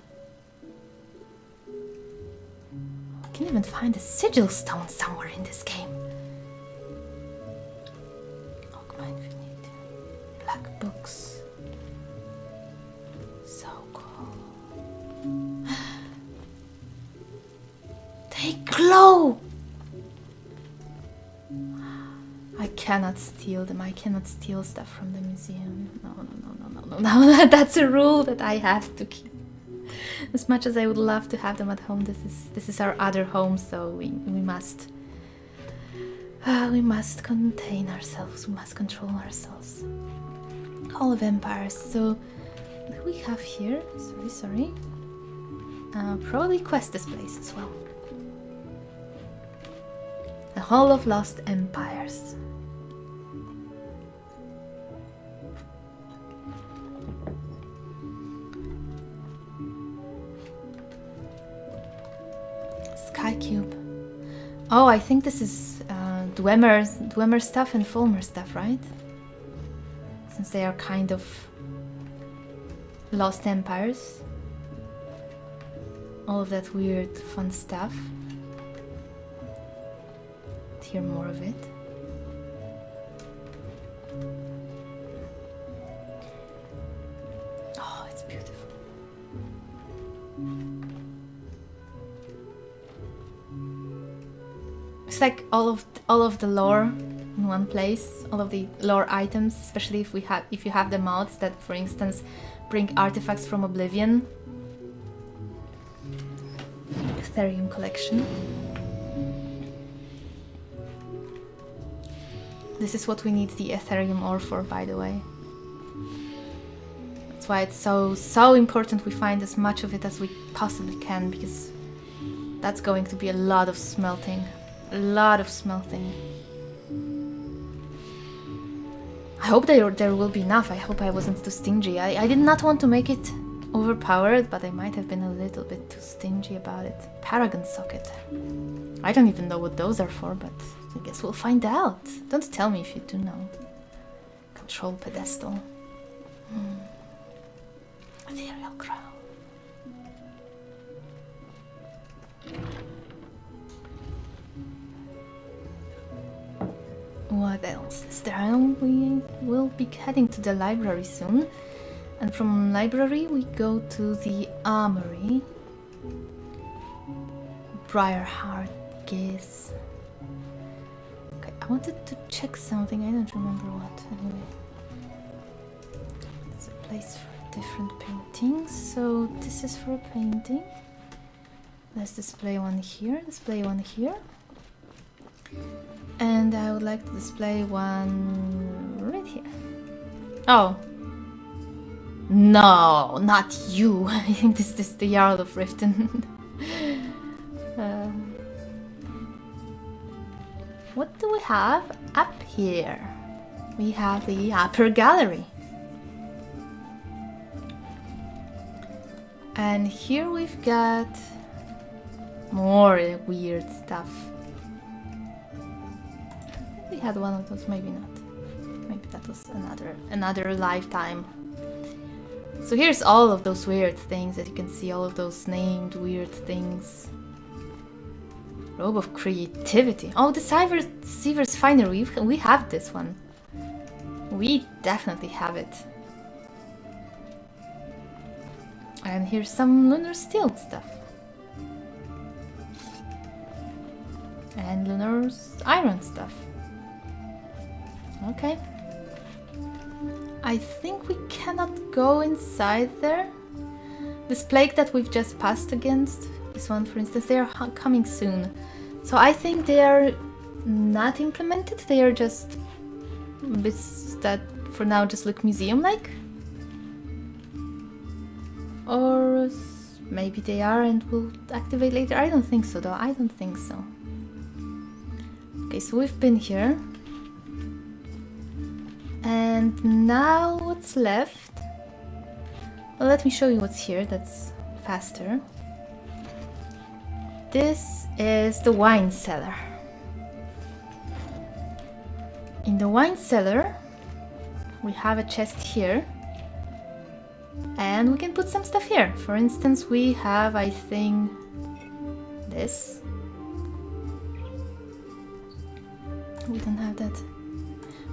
I can even find a sigil stone somewhere in this game. They glow! I cannot steal them. I cannot steal stuff from the museum. No. That's a rule that I have to keep. As much as I would love to have them at home, this is our other home, so we must contain ourselves. We must control ourselves. Hall of Empires. So what do we have here? Sorry. Probably quest displays as well. The Hall of Lost Empires. Sky Cube. Oh, I think this is Dwemer stuff and Fulmer stuff, right? Since they are kind of lost empires. All of that weird fun stuff. Let's hear more of it. Oh, it's beautiful. It's like all of the lore in one place, all of the lore items, especially if you have the mods that, for instance, bring artifacts from Oblivion. Ethereum collection. This is what we need the Ethereum ore for, by the way. That's why it's so important we find as much of it as we possibly can, because that's going to be a lot of smelting. A lot of smelting. I hope there will be enough. I hope I wasn't too stingy. I did not want to make it overpowered, but I might have been a little bit too stingy about it. Paragon socket. I don't even know what those are for, but I guess we'll find out. Don't tell me if you do know. Control pedestal. Ethereal crown. What else is there? We will be heading to the library soon. And from library we go to the armory. Briarheart Gaze. Okay, I wanted to check something, I don't remember what. Anyway. It's a place for different paintings. So this is for a painting. Let's display one here, display one here. And I would like to display one right here. Oh. No, not you. I think this is the Jarl of Riften. What do we have up here? We have the upper gallery. And here we've got more weird stuff. We had one of those, maybe not. Maybe that was another lifetime. So here's all of those weird things that you can see, all of those named weird things. Robe of Creativity. Oh, the Siever's Finery. We have this one. We definitely have it. And here's some Lunar Steel stuff. And Lunar's Iron stuff. Okay. I think we cannot go inside there. This plague that we've just passed against, this one for instance, they are coming soon. So I think they are not implemented, they are just bits that for now just look museum-like. Or maybe they are and will activate later. I don't think so though, I don't think so. Okay, so we've been here. And now what's left? Well, let me show you what's here, that's faster. This is the wine cellar. In the wine cellar, we have a chest here. And we can put some stuff here. For instance, we have, I think, this. We don't have that.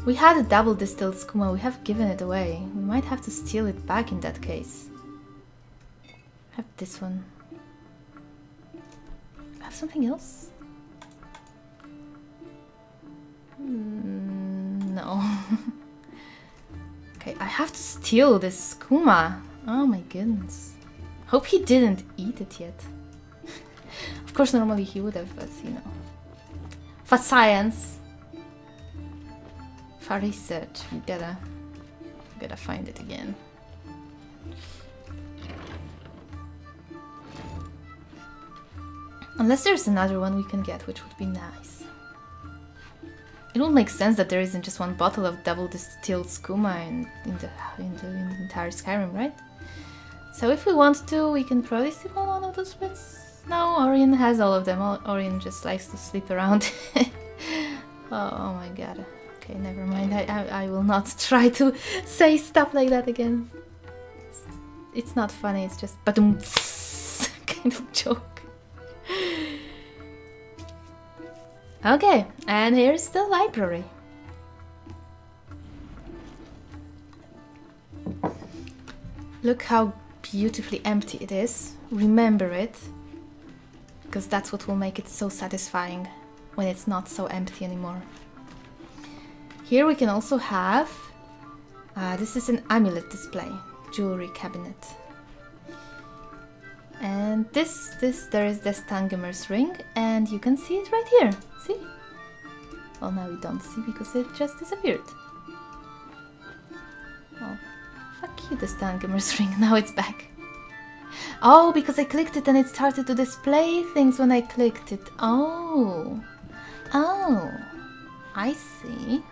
We had a double distilled skooma, we have given it away. We might have to steal it back in that case. I have this one. have something else? No. Okay, I have to steal this skooma. Oh my goodness. Hope he didn't eat it yet. Of course, normally he would have, but you know. For science. For research, we gotta find it again. Unless there's another one we can get, which would be nice. It would make sense that there isn't just one bottle of double distilled skooma in the entire Skyrim, right? So if we want to, we can probably sleep on one of those beds. No, Orion has all of them. Orion just likes to sleep around. Oh my god. Okay, never mind. I will not try to say stuff like that again. It's not funny, it's just badum kind of joke. Okay, and here's the library. Look how beautifully empty it is. Remember it, because that's what will make it so satisfying when it's not so empty anymore. Here we can also have, this is an amulet display, jewelry cabinet. And there is the Stangemer's ring, and you can see it right here. See? Well, now we don't see because it just disappeared. Oh, fuck you, the Stangemer's ring. Now it's back. Oh, because I clicked it and it started to display things when I clicked it. Oh, I see.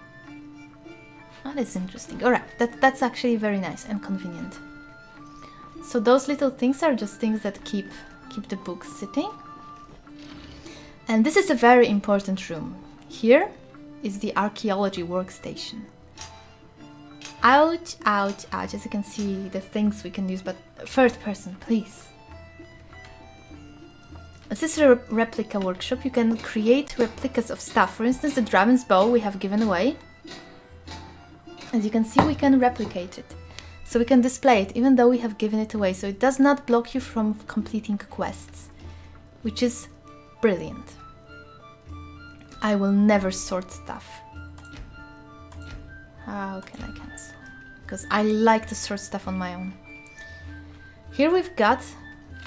That is interesting. All right, that's actually very nice and convenient. So those little things are just things that keep the books sitting. And this is a very important room. Here is the archaeology workstation. Ouch, ouch, ouch. As you can see, the things we can use, but third person, please. This is a replica workshop. You can create replicas of stuff. For instance, the dragon's bow we have given away. As you can see, we can replicate it. So we can display it even though we have given it away. So it does not block you from completing quests, which is brilliant. I will never sort stuff. How can I cancel? Because I like to sort stuff on my own. Here we've got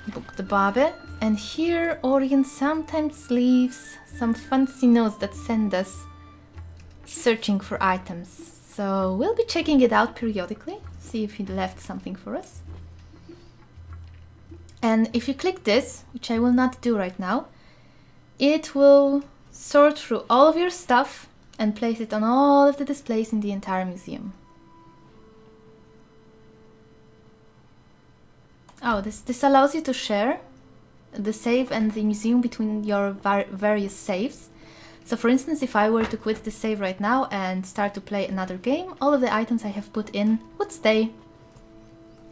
Book the Babe, and here Orion sometimes leaves some fancy notes that send us searching for items. So we'll be checking it out periodically, see if he left something for us. And if you click this, which I will not do right now, it will sort through all of your stuff and place it on all of the displays in the entire museum. Oh, this allows you to share the save and the museum between your various saves. So for instance, if I were to quit the save right now and start to play another game, all of the items I have put in would stay.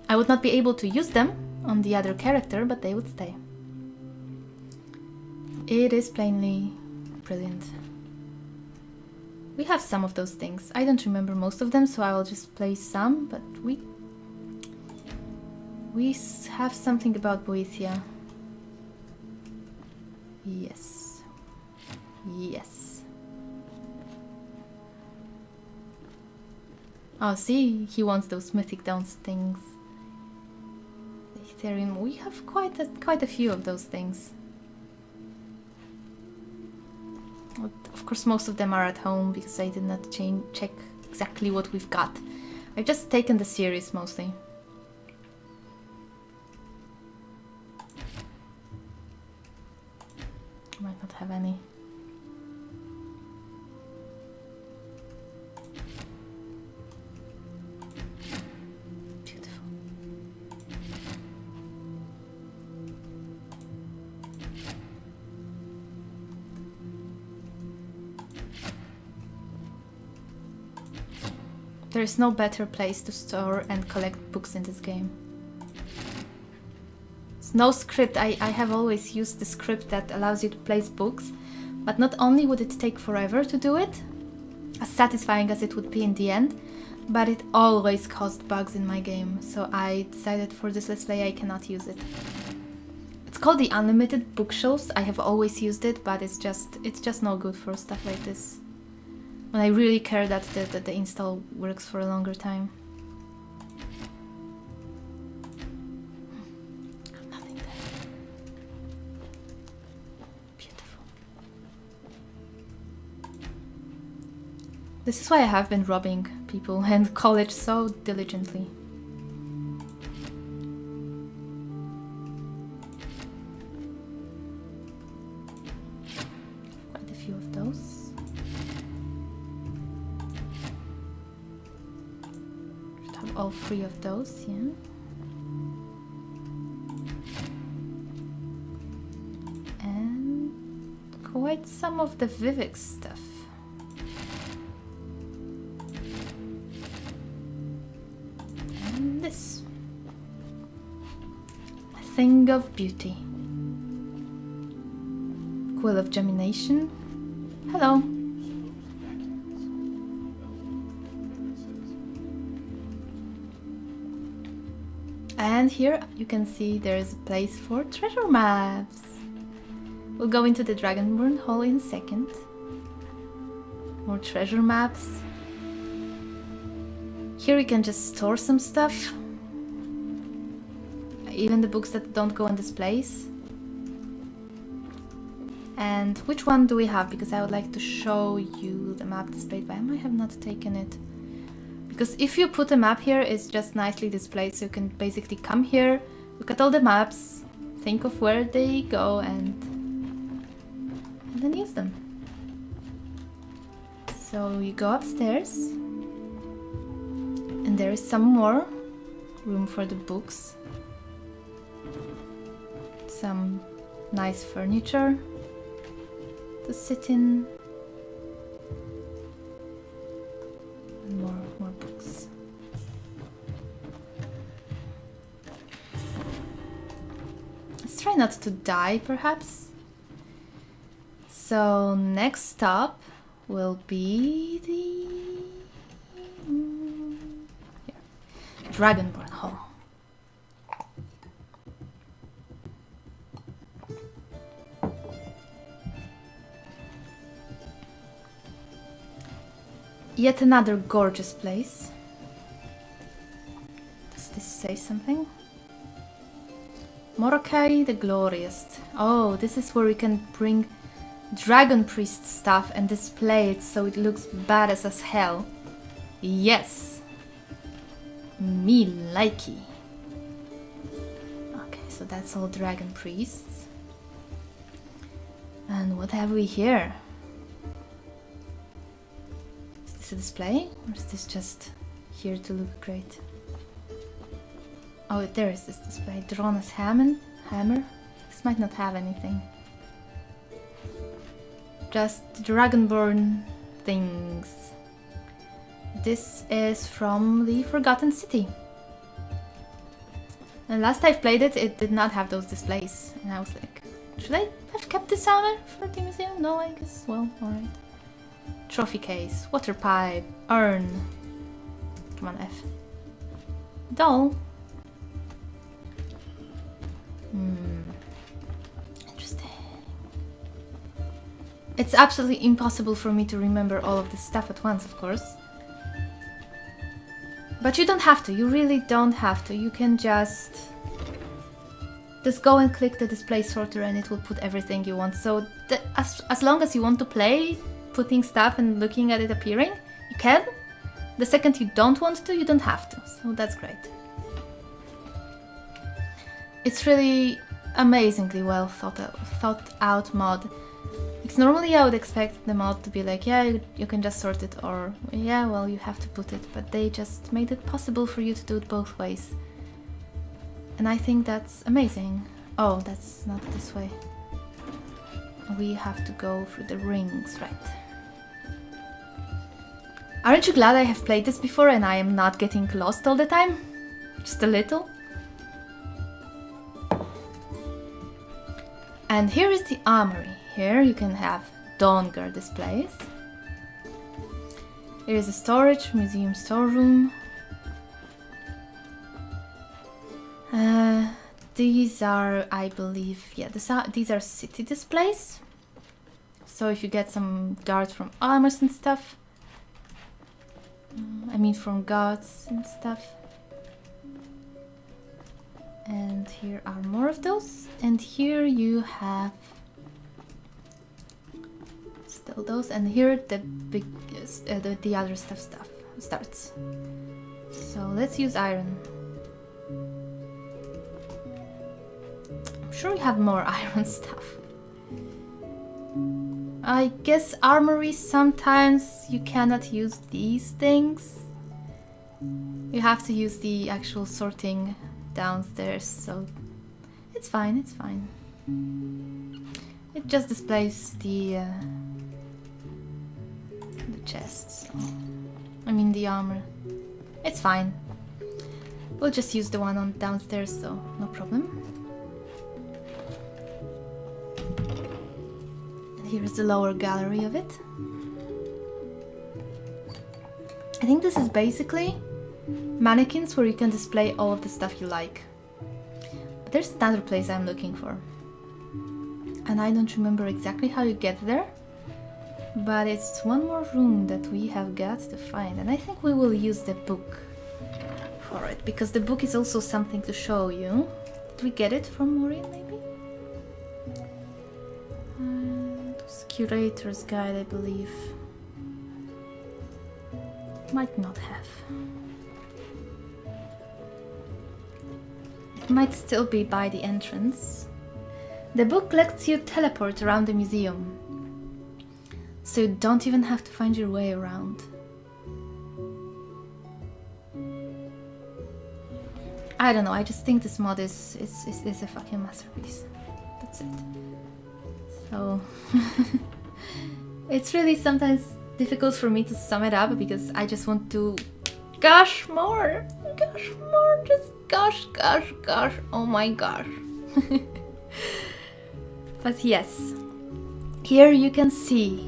I would not be able to use them on the other character, but they would stay. It is plainly brilliant. We have some of those things. I don't remember most of them, so I will just play some, but we have something about Boethia. Yes. Yes. Oh, see, he wants those mythic downs things. The Ethereum. We have quite a few of those things. Of course, most of them are at home because I did not check exactly what we've got. I've just taken the series mostly. I might not have any. Beautiful. There is no better place to store and collect books in this game. No script. I have always used the script that allows you to place books, but not only would it take forever to do it, as satisfying as it would be in the end, but it always caused bugs in my game, so I decided for this let's play I cannot use it. It's called the unlimited bookshelves. I have always used it, but it's just no good for stuff like this. When I really care that the install works for a longer time. Nothing there. Beautiful. This is why I have been robbing people in college so diligently. Quite a few of those. Should have all 3 of those, yeah. And quite some of the Vivek stuff. This. A thing of beauty. Quill of Gemination. Hello. And here you can see there is a place for treasure maps. We'll go into the Dragonborn Hall in a second. More treasure maps. Here we can just store some stuff. Even the books that don't go on displays. And which one do we have? Because I would like to show you the map displayed, but I might have not taken it. Because if you put a map here, it's just nicely displayed, so you can basically come here, look at all the maps, think of where they go, and then use them. So you go upstairs. And there is some more room for the books. Some nice furniture to sit in. And more books. Let's try not to die, perhaps. So next stop will be the Dragonborn Hall. Yet another gorgeous place. Does this say something? Morokai the Glorious. Oh, this is where we can bring Dragon Priest stuff and display it so it looks badass as hell. Yes! Me likey. Okay, so that's all Dragon Priests. And what have we here? Is this a display? Or is this just here to look great? Oh, there is this display. Drona's hammer. This might not have anything. Just Dragonborn things. This is from the Forgotten City. And last I've played it, it did not have those displays. And I was like, should I have kept this hammer for the museum? No, I guess, well, alright. Trophy case, water pipe, urn. Come on, F. Doll. Interesting. It's absolutely impossible for me to remember all of this stuff at once, of course. But you don't have to, you really don't have to. You can just go and click the display sorter and it will put everything you want. So as long as you want to play, putting stuff and looking at it appearing, you can. The second you don't want to, you don't have to. So that's great. It's really amazingly well thought out mod. Because normally I would expect the mod to be like, yeah, you can just sort it, or yeah, well, you have to put it, but they just made it possible for you to do it both ways. And I think that's amazing. Oh, that's not this way. We have to go through the rings, right? Aren't you glad I have played this before and I am not getting lost all the time? Just a little. And here is the armory. Here you can have Dawnguard displays. Here is a storage, museum storeroom. These are, I believe, yeah, these are city displays. So if you get some guards from armors and stuff, I mean from guards and stuff. And here are more of those. And here you have still those. And here the biggest, the other stuff starts. So let's use iron. I'm sure we have more iron stuff. I guess armory sometimes you cannot use these things. You have to use the actual sorting downstairs, so it's fine, it's fine. It just displays the chests. So. I mean the armor. It's fine. We'll just use the one on downstairs, so no problem. Here's the lower gallery of it. I think this is basically mannequins where you can display all of the stuff you like. But there's another place I'm looking for. And I don't remember exactly how you get there. But it's one more room that we have got to find. And I think we will use the book for it. Because the book is also something to show you. Did we get it from Maureen maybe? Curator's guide, I believe. Might not have. It might still be by the entrance. The book lets you teleport around the museum, so you don't even have to find your way around. I don't know, I just think this mod is a fucking masterpiece. That's it. So it's really sometimes difficult for me to sum it up because I just want to gush more, just gosh, oh my gosh. But yes, here you can see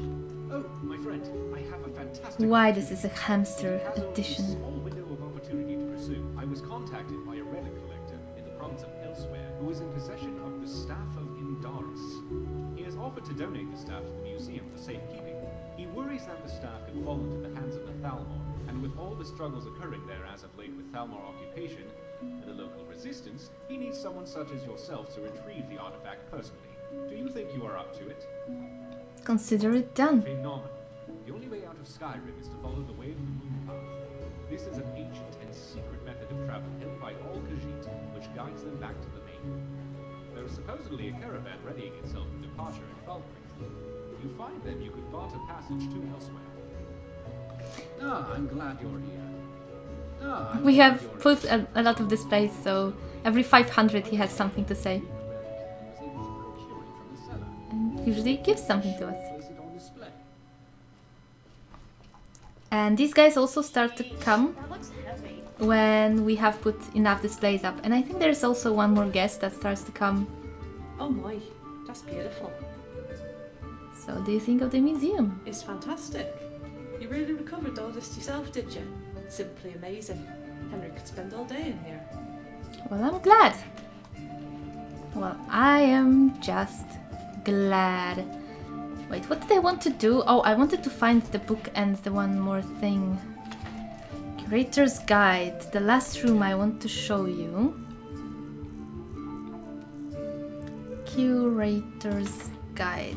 Oh, my friend, I have a fantastic why this is a hamster Has only a edition. small window of opportunity to pursue. I was contacted by a relic collector in the province of Elsewhere who is in possession of the staff of Indaris. He has offered to donate the staff to the museum for safekeeping. He worries that the staff could fall into the hands of the Thalmor, and with all the struggles occurring there as of late with Thalmor occupation and the local resistance, he needs someone such as yourself to retrieve the artifact personally. Do you think you are up to it? Consider it done. Phenomenal. The only way out of Skyrim is to follow the way of the moon path. This is an ancient and secret method of travel held by all Khajiit, which guides them back to the main. There is supposedly a caravan readying itself for departure in Falkreath. If you find them, you could barter passage to Elsewhere. Ah, I'm glad you're here. Ah, I'm We glad have you're put here. a lot of displays, so every 500 he has something to say. Was able to procure it from the cellar. And usually he gives something to us. Place it on display. And these guys also start to come That looks heavy. when we have put enough displays up. And I think there's also one more guest that starts to come. Oh my, that's beautiful. So what do you think of the museum? It's fantastic. You really recovered all this yourself, did you? Simply amazing. Henry could spend all day in here. Well, I'm glad. Well, I am just glad. Wait, what did I want to do? Oh, I wanted to find the book and the one more thing. Curator's Guide. The last room I want to show you. Curator's Guide.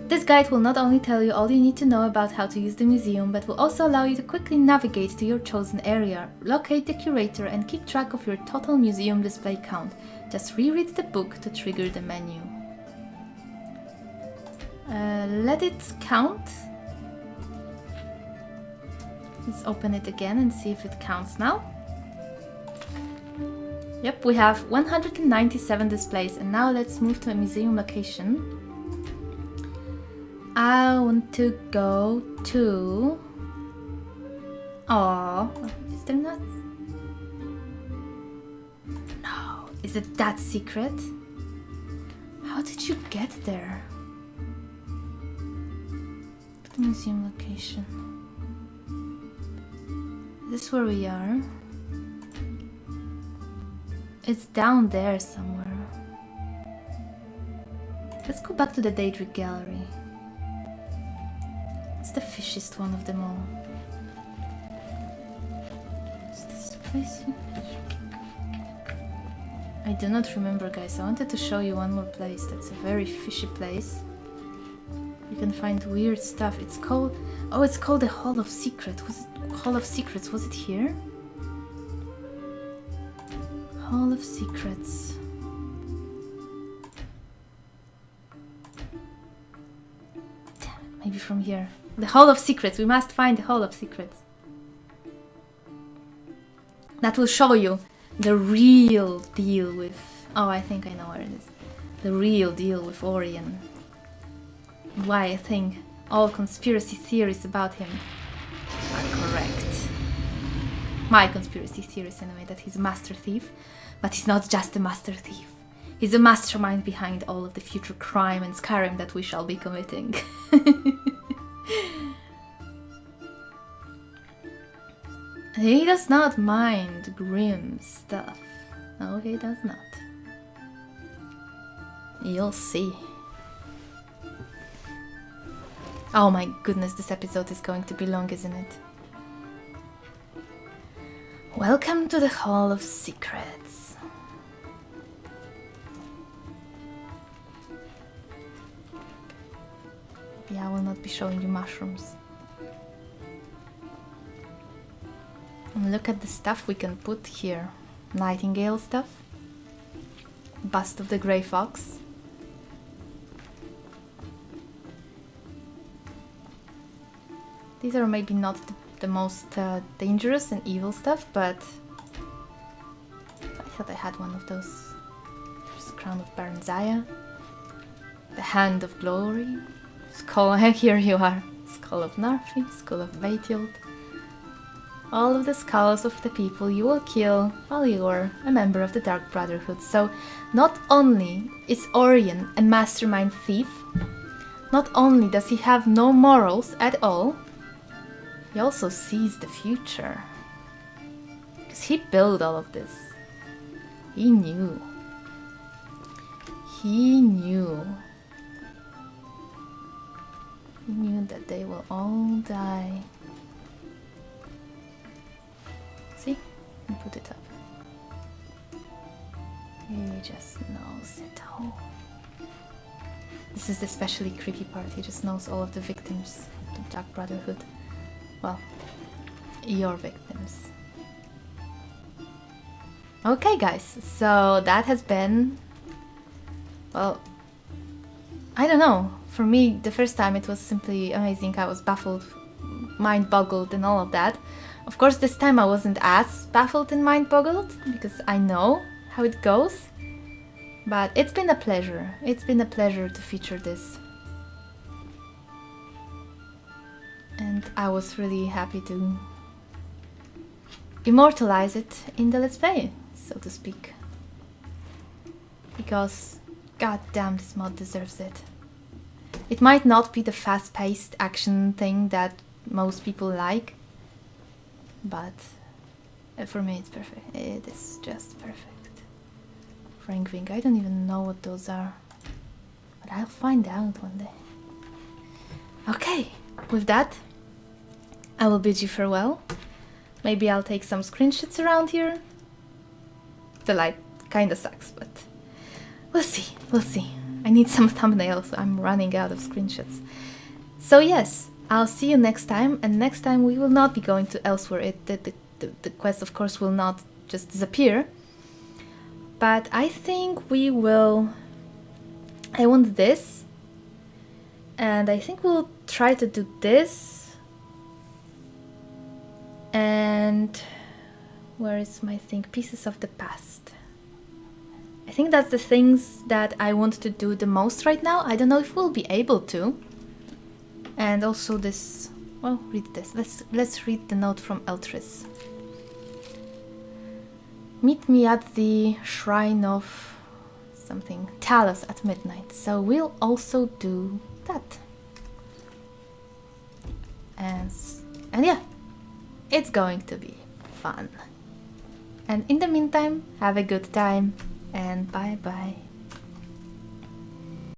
This guide will not only tell you all you need to know about how to use the museum, but will also allow you to quickly navigate to your chosen area, locate the curator, and keep track of your total museum display count. Just reread the book to trigger the menu. Let it count. Let's open it again and see if it counts now. Yep, we have 197 displays, and now let's move to a museum location. I want to go to... Oh, is there not? No, is it that secret? How did you get there? Museum location. Is this where we are? It's down there somewhere. Let's go back to the Daedric Gallery. It's the fishiest one of them all. Is this place? I do not remember, guys. I wanted to show you one more place. That's a very fishy place. You can find weird stuff. It's called... Oh, it's called the Hall of Secrets. Hall of Secrets? Was it here? Hall of Secrets. Damn it, maybe from here. The Hall of Secrets. We must find the Hall of Secrets. That will show you the real deal with... Oh, I think I know where it is. The real deal with Orion. Why I think all conspiracy theories about him are correct. My conspiracy theories anyway, that he's a master thief. But he's not just a master thief. He's a mastermind behind all of the future crime in Skyrim that we shall be committing. He does not mind grim stuff. No, he does not. You'll see. Oh my goodness, this episode is going to be long, isn't it? Welcome to the Hall of Secrets. Yeah, I will not be showing you mushrooms. And look at the stuff we can put here. Nightingale stuff. Bust of the Grey Fox. These are maybe not the most dangerous and evil stuff, but I thought I had one of those. There's the Crown of Baron Zaya. The Hand of Glory. Skull, here you are. Skull of Narfi, Skull of Vaetild. All of the skulls of the people you will kill while you are a member of the Dark Brotherhood. So, not only is Orion a mastermind thief, not only does he have no morals at all, he also sees the future. Because he built all of this. He knew. He knew. He knew that they will all die. See? And put it up. He just knows it all. This is the especially creepy part. He just knows all of the victims of the Dark Brotherhood. Well, your victims. Okay, guys. So that has been... Well, I don't know. For me, the first time it was simply amazing. I was baffled, mind-boggled and all of that. Of course, this time I wasn't as baffled and mind-boggled, because I know how it goes. But it's been a pleasure. It's been a pleasure to feature this. And I was really happy to immortalize it in the Let's Play, so to speak. Because, goddamn, this mod deserves it. It might not be the fast-paced action thing that most people like, but for me it's perfect. It is just perfect. Frankving, I don't even know what those are, but I'll find out one day. Okay, with that, I will bid you farewell. Maybe I'll take some screenshots around here. The light kinda sucks, but we'll see, we'll see. I need some thumbnails, I'm running out of screenshots. So yes, I'll see you next time, and next time we will not be going to elsewhere. The quest, of course, will not just disappear. But I think we will... I want this. And I think we'll try to do this. And... where is my thing? Pieces of the Past. I think that's the things that I want to do the most right now. I don't know if we'll be able to. And also this... well, read this. Let's read the note from Eltris. Meet me at the shrine of something, Talos, at midnight. So we'll also do that. And yeah, it's going to be fun. And in the meantime, have a good time and bye bye.